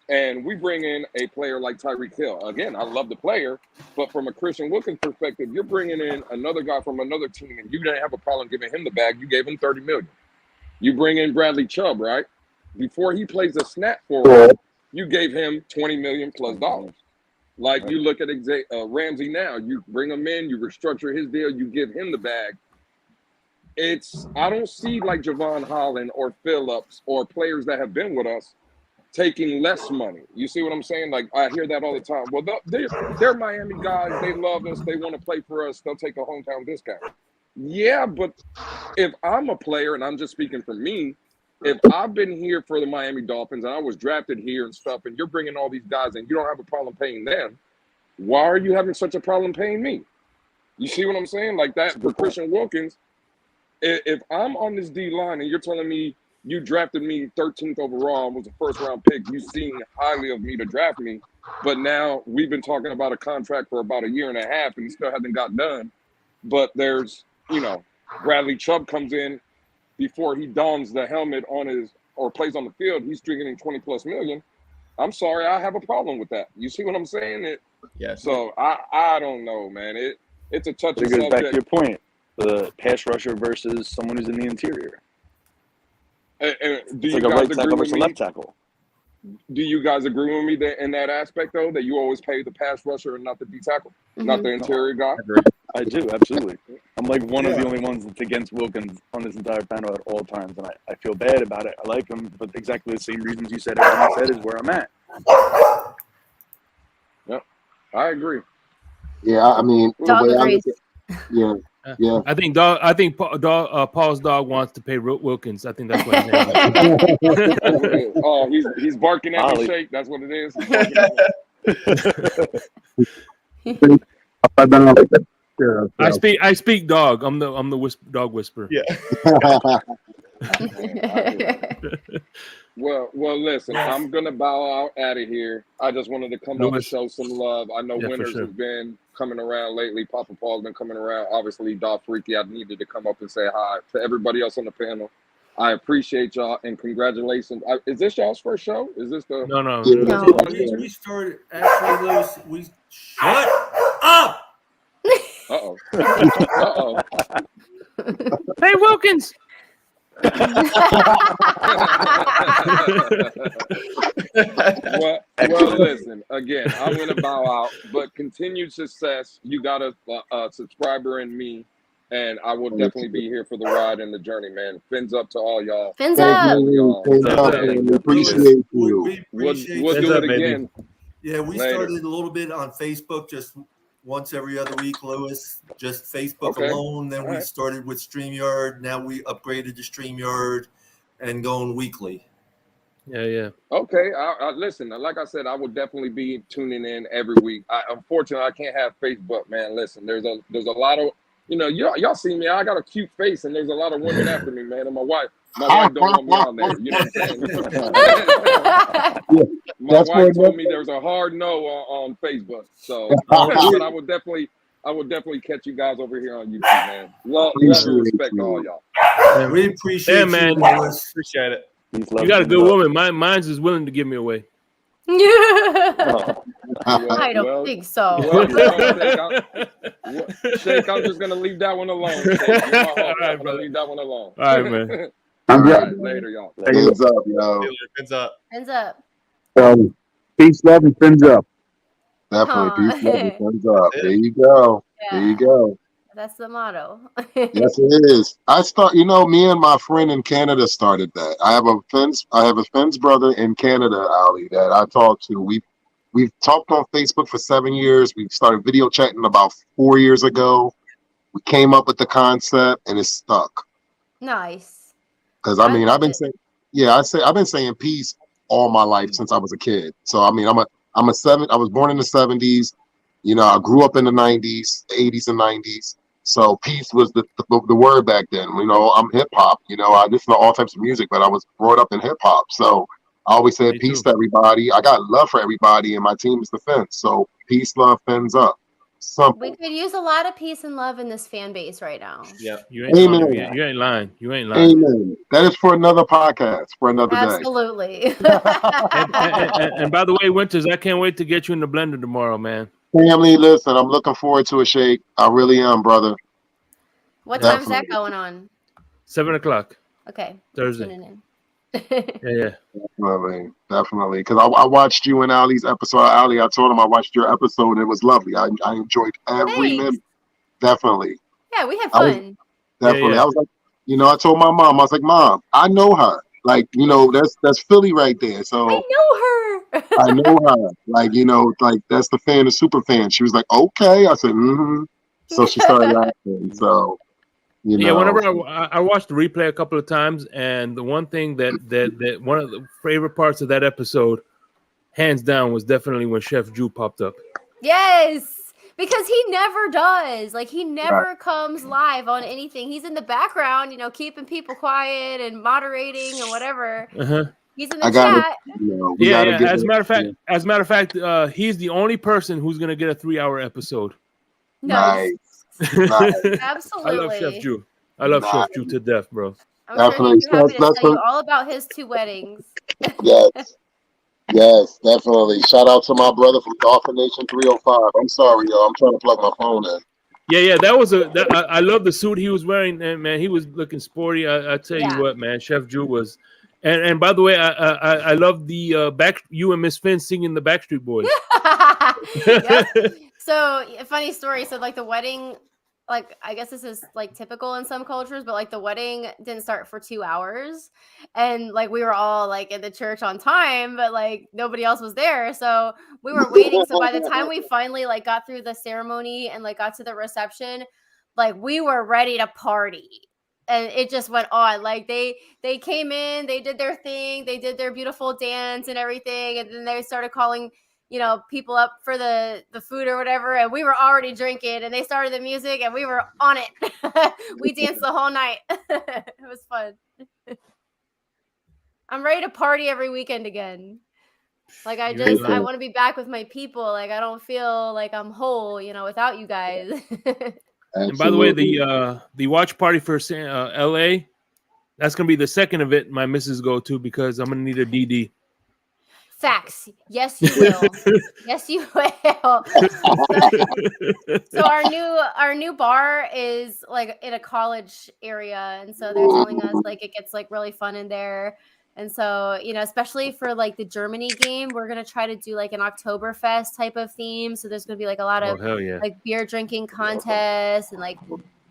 and we bring in a player like Tyreek Hill. Again, I love the player, but from a Christian Wilkins perspective, you're bringing in another guy from another team, and you didn't have a problem giving him the bag. You gave him $30 million. You bring in Bradley Chubb, right? Before he plays a snap forward, you gave him $20 million plus dollars. Like you look at Ramsey now, you bring him in, you restructure his deal, you give him the bag. I don't see like Javon Holland or Phillips or players that have been with us taking less money. You see what I'm saying? Like I hear that all the time. Well, they're Miami guys. They love us. They want to play for us. They'll take a hometown discount. Yeah, but if I'm a player, and I'm just speaking for me, if I've been here for the Miami Dolphins and I was drafted here and stuff, and you're bringing all these guys and you don't have a problem paying them, why are you having such a problem paying me? You see what I'm saying? Like that for Christian Wilkins, if I'm on this D line and you're telling me you drafted me 13th overall and was a first-round pick, you seen highly of me to draft me, but now we've been talking about a contract for about a year and a half and he still hasn't got done. But there's, Bradley Chubb comes in before he dons the helmet or plays on the field, he's drinking $20+ million. I'm sorry, I have a problem with that. You see what I'm saying? So I don't know, man. It's a touchy subject. It goes back to your point, the pass rusher versus someone who's in the interior. Do you like a guys right agree tackle with versus a me? left tackle. Do you guys agree with me in that aspect, though, that you always pay the pass rusher and not the D tackle, not the interior guy? I do, absolutely. I'm like one of the only ones that's against Wilkins on this entire panel at all times, and I feel bad about it. I like him, but exactly the same reasons you said, everything you said is where I'm at. Yep, I agree. Yeah, I mean, Dog agrees. Yeah. I think Paul's dog wants to pay Wilkins. I think that's what his name is. Oh, he's barking at me, Shake. That's what it is. I speak dog. I'm the dog whisperer. Yeah. Well, listen, I'm gonna bow out of here. I just wanted to come up and show some love. I know winners have been coming around lately. Papa Paul's been coming around. Obviously, Dolph Freaky, I needed to come up and say hi to everybody else on the panel. I appreciate y'all and congratulations. Is this y'all's first show? Is this the No. We started actually, Lewis. We shut up. Uh-oh. Hey, Wilkins. Well, listen, again, I'm going to bow out, but continued success. You got a subscriber in me, and I will definitely be here for the ride and the journey, man. Fins up to all y'all. Fins up. We appreciate you. We'll do it again. Yeah, we started a little bit on Facebook, just once every other week, Lewis. Just Facebook alone. Then we started with StreamYard. Now we upgraded to StreamYard and going weekly. Yeah. Okay, I listen. Like I said, I will definitely be tuning in every week. Unfortunately, I can't have Facebook, man. Listen, there's a lot of y'all see me. I got a cute face, and there's a lot of women after me, man. And my wife don't want me on there. You know what I'm saying? My wife told me there's a hard no on Facebook. So, but I would definitely catch you guys over here on YouTube, man. Love and respect to all y'all. We appreciate man. you, Willis. Appreciate it. You got a good woman. Mine's is willing to give me away. I don't think so. Shake, I'm just gonna leave that one alone. Shake, you're my host. I'm gonna leave that one alone. All right, man. All right, later, y'all. Hands up, yo. Hands up. Hands up. Peace, love, and fins up. Definitely. Peace, love, and fins up. There you go. Yeah. There you go. That's the motto. Yes, it is. Me and my friend in Canada started that. I have a Finn's brother in Canada, Ali, that I talk to. We've talked on Facebook for 7 years. We started video chatting about 4 years ago. We came up with the concept, and it's stuck. Nice. Because I've been saying peace all my life since I was a kid. So I was born in the 70s. I grew up in the 90s, 80s and 90s. So peace was the word back then. I'm hip hop. I listen to all types of music, but I was brought up in hip hop. So I always said peace to everybody. I got love for everybody, and my team is the Fins. So peace, love, Fins up. Simple. We could use a lot of peace and love in this fan base right now. Yeah, you ain't lying. You ain't lying. Amen. That is for another podcast, for another day. Absolutely. And by the way, Winters, I can't wait to get you in the blender tomorrow, man. Family, listen, I'm looking forward to a shake. I really am, brother. What time's that going on? 7:00. Okay. Thursday. Yeah. Definitely. Because I watched you and Ali's episode. Ali, I told him I watched your episode. It was lovely. I enjoyed every minute. Definitely. Yeah, we had fun. Definitely. I was like, I told my mom, I was like, Mom, I know her. Like, that's Philly right there. So I know her. I know her. Like, that's the fan, the super fan. She was like, okay. I said, mm-hmm. So she started laughing. So, whenever I watched the replay a couple of times, and the one thing that one of the favorite parts of that episode, hands down, was definitely when Chef Jew popped up. Yes. Because he never does. Like, he never comes live on anything. He's in the background, keeping people quiet and moderating and whatever. Uh-huh. He's in the chat. As a matter of fact, he's the only person who's gonna get a 3-hour episode. Nice. Absolutely. I love Chef Jew. I love Chef Jew to death, bro. I'm sure he's happy to tell you all about his 2 weddings. Yes, definitely. Shout out to my brother from Dolphin Nation 305. I'm sorry, y'all. I'm trying to plug my phone in. Yeah. That was I love the suit he was wearing, and man, he was looking sporty. I tell you what, man, Chef Jew was. And by the way, I love the you and Miss Finn singing the Backstreet Boys. So, a funny story. So, like, the wedding, like, I guess this is like typical in some cultures, but like the wedding didn't start for 2 hours, and like we were all like in the church on time, but like nobody else was there, so we were waiting. So by the time we finally like got through the ceremony and like got to the reception, like we were ready to party. And it just went on. Like they came in, they did their thing, they did their beautiful dance and everything, and then they started calling people up for the food or whatever, and we were already drinking, and they started the music and we were on it. We danced the whole night. It was fun. I'm ready to party every weekend again. Like I want to be back with my people. Like I don't feel like I'm whole, without you guys. And by the way, the watch party for LA, that's gonna be the second of it my missus go to, because I'm gonna need a DD. Facts. Yes, you will. Yes, you will. So our new bar is like in a college area, and so they're telling us like it gets like really fun in there. And so, especially for like the Germany game, we're gonna try to do like an Oktoberfest type of theme. So there's gonna be like a lot of like beer drinking contests and like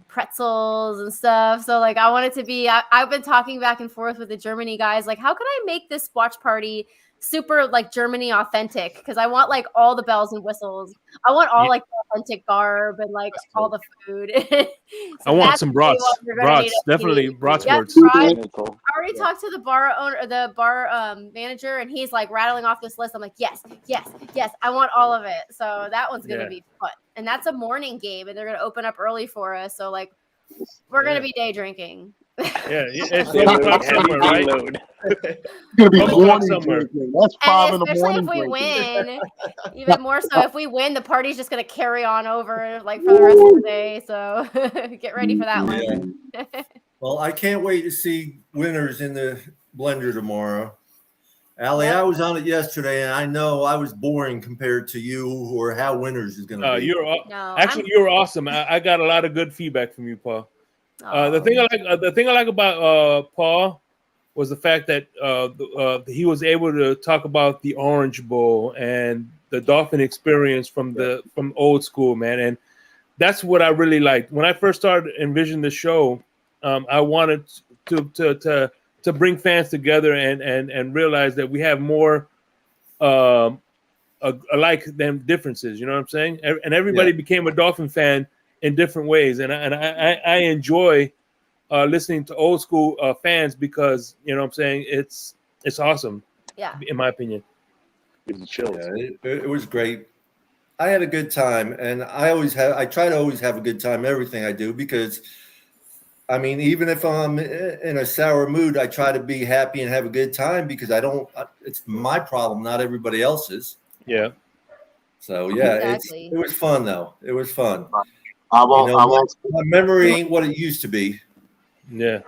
pretzels and stuff. So like I want it to be. I've been talking back and forth with the Germany guys. Like, how can I make this watch party super like Germany authentic because I want like all the bells and whistles. I want all like the authentic garb and like all the food. I want some brats. Brats, definitely brats. Yep, Words. I already talked to the bar owner, the bar manager, and he's like rattling off this list. I'm like, yes, I want all of it. So that one's gonna be fun, and that's a morning game, and they're gonna open up early for us. So like, we're gonna be day drinking. It's 12 o'clock somewhere, right? It's gonna be morning somewhere. That's 5 in the Especially morning. if we win, even more so if we win, the party's just gonna carry on over like for the rest of the day. So get ready for that one. Well, I can't wait to see winners in the blender tomorrow. Allie, I was on it yesterday, and I know I was boring compared to you or how winners is going to be. You were awesome. I got a lot of good feedback from you, Paul. The thing I like about Paul was the fact that he was able to talk about the Orange Bowl and the Dolphin experience from old school, man. And that's what I really liked. When I first started envisioning the show, I wanted to bring fans together and realize that we have more alike than differences. You know what I'm saying? And everybody became a Dolphin fan in different ways, and I enjoy listening to old school fans because you know what I'm saying it's awesome. Yeah, in my opinion, it was great. I had a good time, and I try to always have a good time everything I do because I mean even if I'm in a sour mood, I try to be happy and have a good time because it's my problem, not everybody else's. Yeah. So exactly. It was fun though. It was fun. My memory ain't what it used to be. Yeah.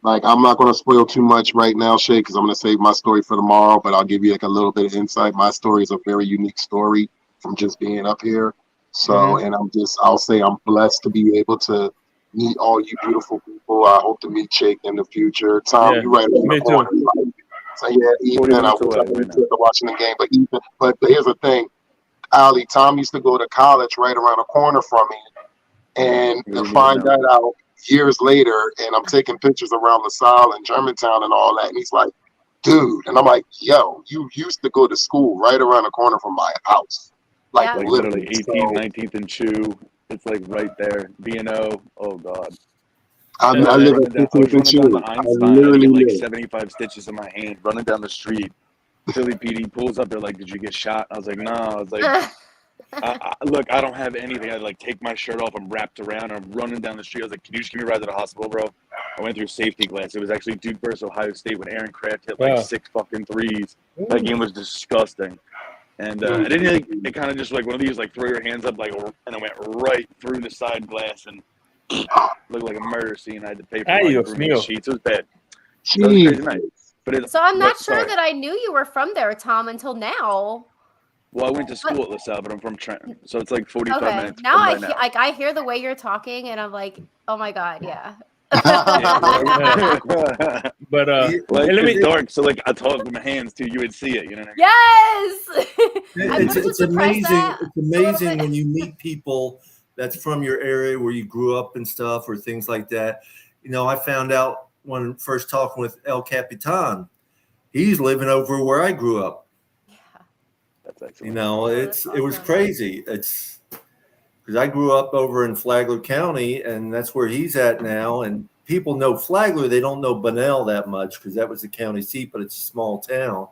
Like, I'm not going to spoil too much right now, Shay, because I'm going to save my story for tomorrow, but I'll give you like a little bit of insight. My story is a very unique story from just being up here. So, and I'll say I'm blessed to be able to meet all you beautiful people. I hope to meet Jake in the future. Tom, you're right. Me too. So, Ethan, I was watching the game, but here's the thing. Ali, Tom used to go to college right around the corner from me, and to find that out years later, and I'm taking pictures around LaSalle and Germantown and all that, and he's like, dude, and I'm like, yo, you used to go to school right around the corner from my house. Like literally 18th, 19th and Chew. It's like right there. B&O. Oh, God. I live at 15th and Chew. I literally get like 75 stitches in my hand running down the street. Philly PD pulls up. They're like, "Did you get shot?" I was like, "No." I was like, "Look, I don't have anything." I like take my shirt off. I'm wrapped around. I'm running down the street. I was like, "Can you just give me a ride to the hospital, bro?" I went through safety glass. It was actually Duke versus Ohio State when Aaron Kraft hit like 6 fucking threes. That game was disgusting. And I didn't really, it kind of just like one of these like throw your hands up like, and I went right through the side glass and looked like a murder scene. I had to pay for my roommate sheets. It was bad. So it was a crazy night. So I'm not sure that I knew you were from there, Tom, until now. Well, I went to school at LaSalle, but I'm from Trenton, so it's like 45 minutes. Now I hear the way you're talking, and I'm like, oh my god, yeah. But let me dark, so like I talk with my hands too. You would see it, you know. Yes. It's amazing. It's amazing when you meet people that's from your area where you grew up and stuff, or things like that. You know, I found out when first talking with El Capitan, he's living over where I grew up. Yeah, that's excellent. You know, it was crazy. It's because I grew up over in Flagler County, and that's where he's at now. And people know Flagler; they don't know Bunnell that much because that was the county seat, but it's a small town.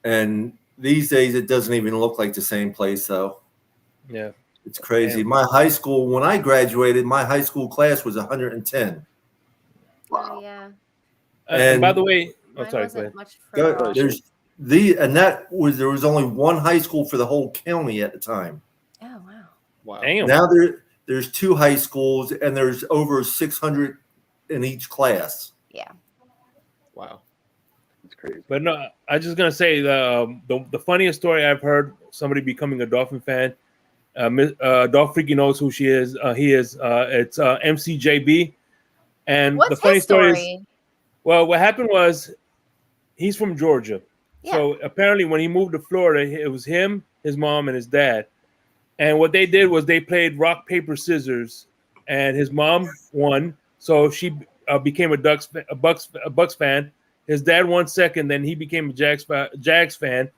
And these days, it doesn't even look like the same place, though. Yeah, it's crazy. My high school, when I graduated, my high school class was 110. Wow. Oh, yeah. And by the way, there was only one high school for the whole county at the time. Oh wow! Damn. Now there's 2 high schools and there's over 600 in each class. Yeah. Wow. It's crazy. But no, I was just gonna say the funniest story I've heard somebody becoming a Dolphin fan. Dolph Freaky knows who she is. It's MCJB. And what's the funny his story is, well, what happened was he's from Georgia. Yeah. So apparently when he moved to Florida, it was him, his mom, and his dad. And what they did was they played rock, paper, scissors, and his mom won. So she became a Bucks fan, His dad won second, then he became a Jags fan.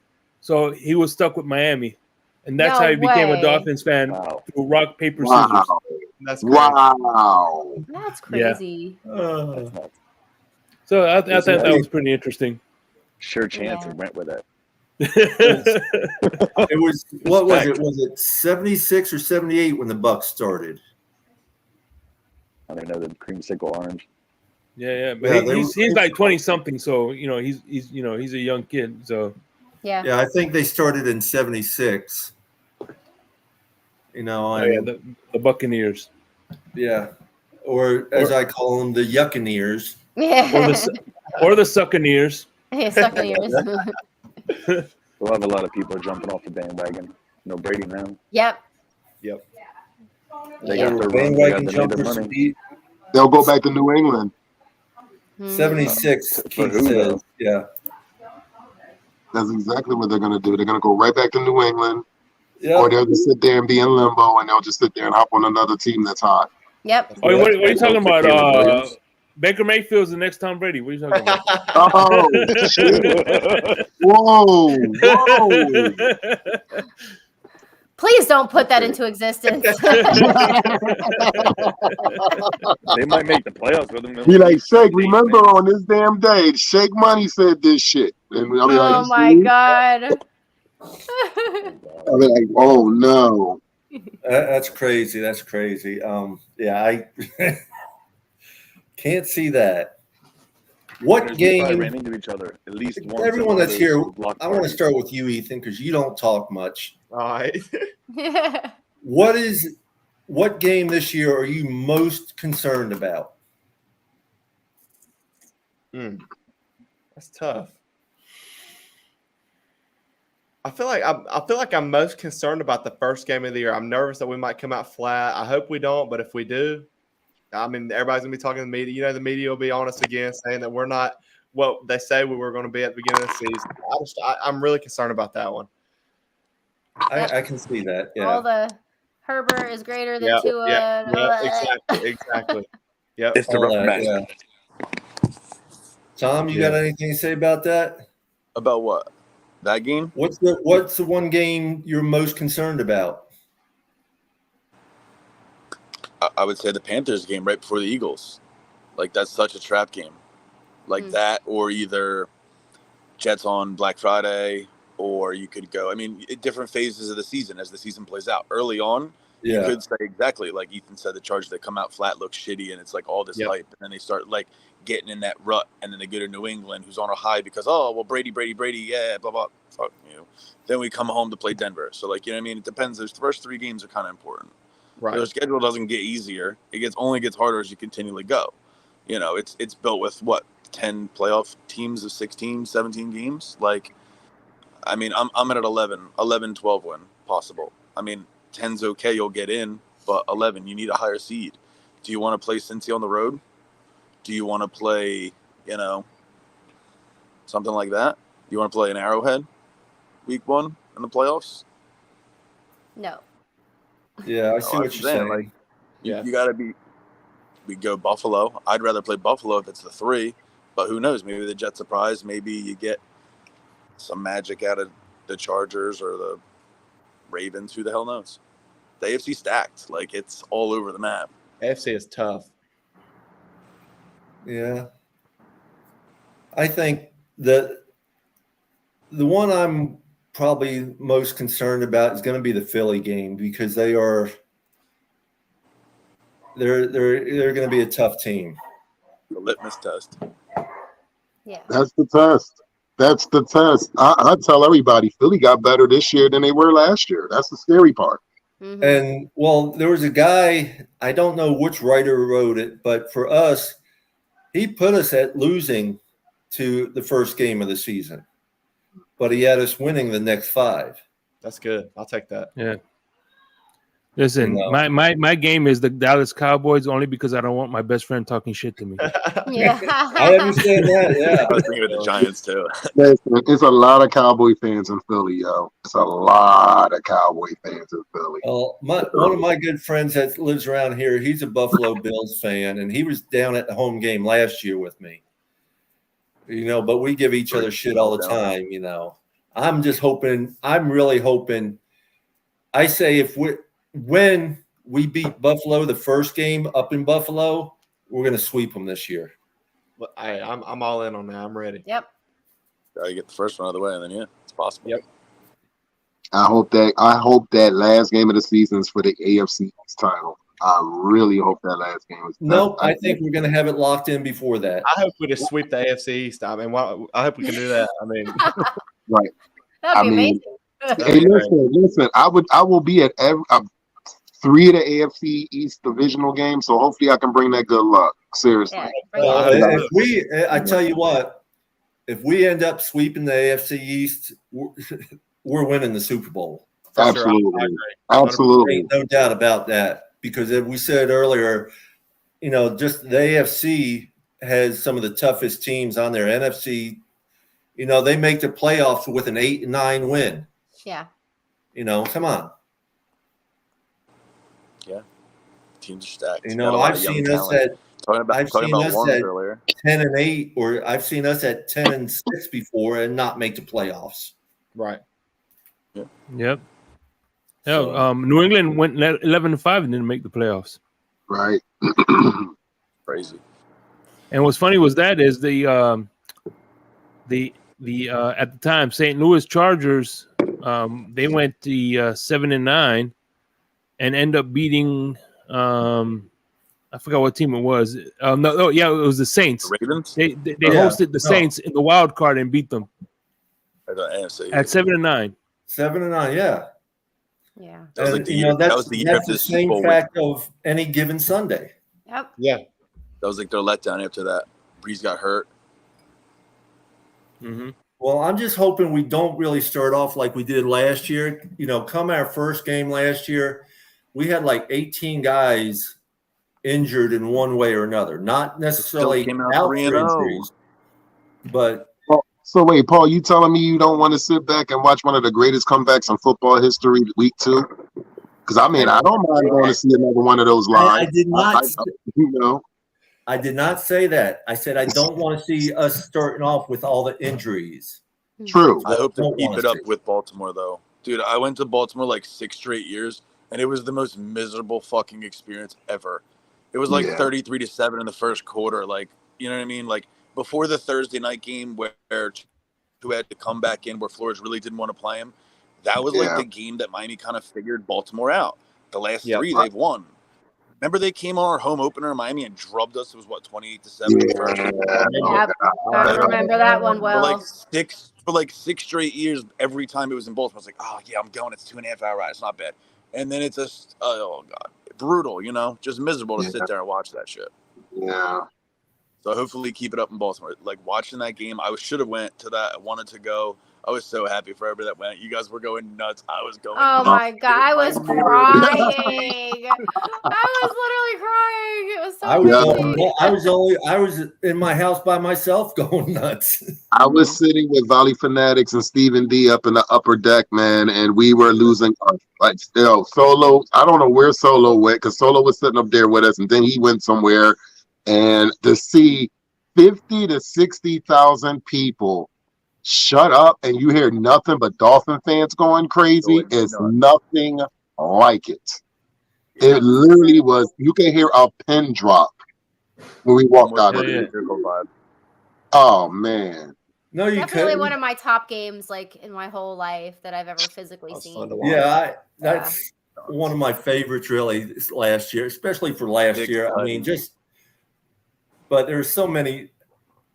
So he was stuck with Miami. And that's how he became a Dolphins fan through rock, paper, scissors. That's crazy. Wow. That's crazy. So I thought that was pretty interesting. Sure chance he went with it. It was, what was it? Was it 76 or 78 when the Bucks started? I don't know, the creamsicle orange. Yeah. But he's like 20 something, so he's a young kid. So yeah, I think they started in 76. The Buccaneers. Yeah. Or as I call them, the Yuccaneers. Yeah. Or the Succaneers. Yeah, Succaneers. We'll have a lot of people jumping off the bandwagon. No Brady now. Yep. They got their run. They got their money. They'll go back to New England. 76, Keith says. Yeah. That's exactly what they're going to do. They're going to go right back to New England. Yep. Or they'll just sit there and be in limbo, and they'll just sit there and hop on another team that's hot. Yep. Oh, what are you talking about? Baker Mayfield's the next Tom Brady. What are you talking about? Oh, shit. Whoa. Please don't put that into existence. They might make the playoffs with him. Be like, Shake, remember on this damn day, Shake Money said this shit. And I'll be like, Oh my God. I'll be like, oh no. That's crazy. That's crazy. I can't see that. What game? Ran into each other at least once. Everyone that's here, I want to start with you, Ethan, because you don't talk much. All right. Yeah. What game this year are you most concerned about? That's tough. I feel like I'm most concerned about the first game of the year. I'm nervous that we might come out flat. I hope we don't, but if we do, I mean, everybody's gonna be talking to the media. The media will be on us again, saying that we're not what they say we were going to be at the beginning of the season. I'm really concerned about that one. I can see that. Yeah. All the Herbert is greater than Tua. Exactly. Yep. It's the rough match. Yeah. Tom, you got anything to say about that? About what? That game? What's the one game you're most concerned about? I would say the Panthers game right before the Eagles. Like, that's such a trap game. Like that, or either Jets on Black Friday, or you could go, I mean, different phases of the season as the season plays out. Early on, you could say exactly, like Ethan said, the Chargers that come out flat look shitty, and it's like all this hype, and then they start like getting in that rut, and then they go to New England, who's on a high because, Brady, yeah, blah, blah, fuck you. Then we come home to play Denver. So, like, you know what I mean? It depends. Those first three games are kind of important. Right. Their schedule doesn't get easier. It only gets harder as you continually go. You know, it's built with, 10 playoff teams of 16, 17 games? Like, I mean, I'm at 11, 12 win possible. I mean, 10's okay, you'll get in, but 11, you need a higher seed. Do you want to play Cincy on the road? Do you want to play, something like that? Do you want to play an Arrowhead week 1 in the playoffs? No. Yeah, I see what you're saying. Like, you got to we go Buffalo. I'd rather play Buffalo if it's the 3, but who knows? Maybe the Jets surprise. Maybe you get some magic out of the Chargers or the Ravens. Who the hell knows? The AFC stacked. Like, it's all over the map. AFC is tough. Yeah. I think the one I'm probably most concerned about is going to be the Philly game because they're going to be a tough team. The litmus test. Yeah. That's the test. I tell everybody, Philly got better this year than they were last year. That's the scary part. Mm-hmm. And, there was a guy, I don't know which writer wrote it, but for us, he put us at losing to the first game of the season. But he had us winning the next 5. That's good. I'll take that. Yeah. Listen, my game is the Dallas Cowboys only because I don't want my best friend talking shit to me. Yeah. I understand that, yeah. I was thinking of the Giants, too. It's a lot of Cowboy fans in Philly, yo. It's a lot of Cowboy fans in Philly. Well, one of my good friends that lives around here, he's a Buffalo Bills fan, and he was down at the home game last year with me. But we give each other shit all the time. I'm just hoping. I'm really hoping. I say when we beat Buffalo the first game up in Buffalo, we're going to sweep them this year. I'm all in on that. I'm ready. Yep. Gotta get the first one out of the way, and then it's possible. Yep. I hope that last game of the season is for the AFC East title. I really hope that last game is. Nope, I think we're going to have it locked in before that. I hope we just sweep the AFC East. I mean, I hope we can do that. I mean, right. That'd be amazing. Hey, listen. I will be at 3 of the AFC East divisional games, so hopefully I can bring that good luck. Seriously. Yeah, I tell you what, if we end up sweeping the AFC East, we're winning the Super Bowl. Absolutely. Sure. Absolutely. No doubt about that. Because as we said earlier, just the AFC has some of the toughest teams on their NFC. They make the playoffs with an 8-9 win. Yeah. Come on. Yeah. Teams are stacked. I've seen us at 10-8, or I've seen us at 10-6 before and not make the playoffs. Right. Yep. New England went 11-5 and didn't make the playoffs. Right. Crazy. And what's funny was that is the at the time St. Louis Chargers they went the 7-9 and end up beating I forgot what team it was. It was the Saints. The Ravens? They hosted the Saints in the wild card and beat them at 7-9. 7-9, yeah. Yeah. That was like the year. That was the year of the same Super Bowl fact of any given Sunday. Yep. Yeah. That was like their letdown after that. Breeze got hurt. Mm-hmm. Well, I'm just hoping we don't really start off like we did last year. Come our first game last year, we had like 18 guys injured in one way or another. Not necessarily out for injuries, but. So wait, Paul, you telling me you don't want to sit back and watch one of the greatest comebacks in football history week 2? Because I don't mind going to see another one of those live. I did not. I did not say that. I said I don't want to see us starting off with all the injuries. True. I hope to keep it up with Baltimore, though. Dude, I went to Baltimore like 6 straight years, and it was the most miserable fucking experience ever. It was like 33-7 in the first quarter. Like, you know what I mean? Like, before the Thursday night game where who had to come back in where Flores really didn't want to play him, that was like the game that Miami kind of figured Baltimore out. The last 3 they've won. Remember they came on our home opener in Miami and drubbed us. It was 28-7. Yeah, I remember that one well. For like 6 straight years, every time it was in Baltimore, I was like, oh yeah, I'm going. It's 2.5 hour ride. It's not bad. And then it's just, oh god, brutal. Just miserable to sit there and watch that shit. Yeah. So hopefully keep it up in Baltimore. Like watching that game, I should have went to that. I wanted to go. I was so happy for everybody that went. You guys were going nuts. I was going nuts. My god, I was crying. I was literally crying. It was so I was in my house by myself going nuts. I was sitting with Volley Fanatics and Stephen D up in the upper deck, man, and we were losing Solo. I don't know where Solo went because Solo was sitting up there with us, and then he went somewhere. And to see 50 to 60,000 people shut up and you hear nothing but Dolphin fans going crazy is nothing like it. It literally was, you can hear a pin drop when we walked out of there. Oh, man. No, you definitely one of my top games like in my whole life that I've ever physically seen. Yeah, that's one of my favorites really last year, especially for last year. I mean, but there's so many.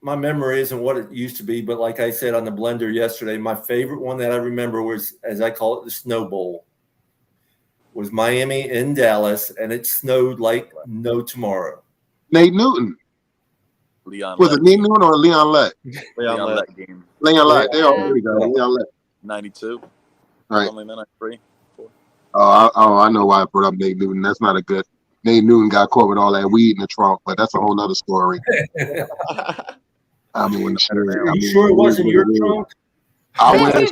My memory isn't what it used to be, but like I said on the blender yesterday, my favorite one that I remember was, as I call it, the Snow Bowl. Was Miami in Dallas, and it snowed like no tomorrow. Nate Newton. Was it Nate Newton or Leon Lett? Leon Lett game. Leon Lett. There we go. Leon Lett. 92. Right. Only 93. I know why I brought up Nate Newton. That's not a good. Nate Newton got caught with all that weed in the trunk, but that's a whole nother story. You sure it wasn't your trunk? I wish.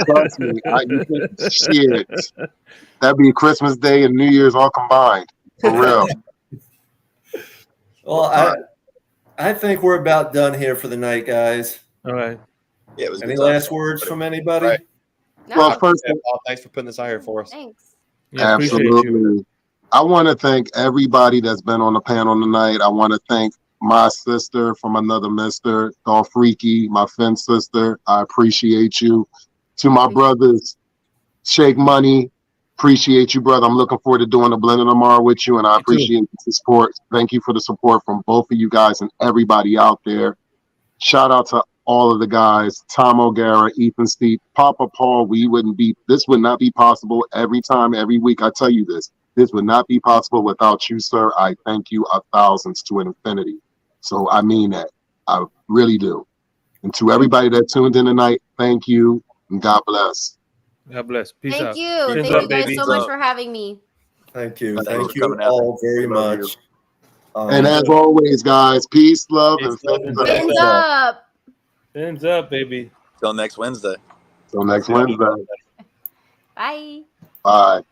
Trust me. Shit. That'd be Christmas Day and New Year's all combined. For real. Well, I think we're about done here for the night, guys. All right. Yeah, it was a Any good time. last words from anybody? Right. No, Well, first, Yeah, Paul, thanks for putting this out here for us. thanks. Yeah, appreciate you. absolutely. I want to thank everybody that's been on the panel tonight. I want to thank my sister from another mister, Dolph Freaky, my Finn sister. I appreciate you. To my brothers, Shake Money, appreciate you, brother. I'm looking forward to doing the blending tomorrow with you, and I Me too. appreciate the support. Thank you for the support from both of you guys and everybody out there. Shout out to all of the guys, Tom O'Gara, Ethan Steep, Papa Paul. This would not be possible every time, every week. I tell you this. This would not be possible without you, sir. I thank you a thousands to an infinity. So I mean that. I really do. And to everybody that tuned in tonight, thank you and God bless. God bless. Peace Thank out. you. Fins Thank up, you guys baby. so much for having me. Thank you. Thanks Thank for you coming out. all very Love much. And as always, guys, peace, love, and Peace, love, fins and up. Fins up. Fins up, baby. Till next Wednesday. Till next Wednesday. Bye. Bye.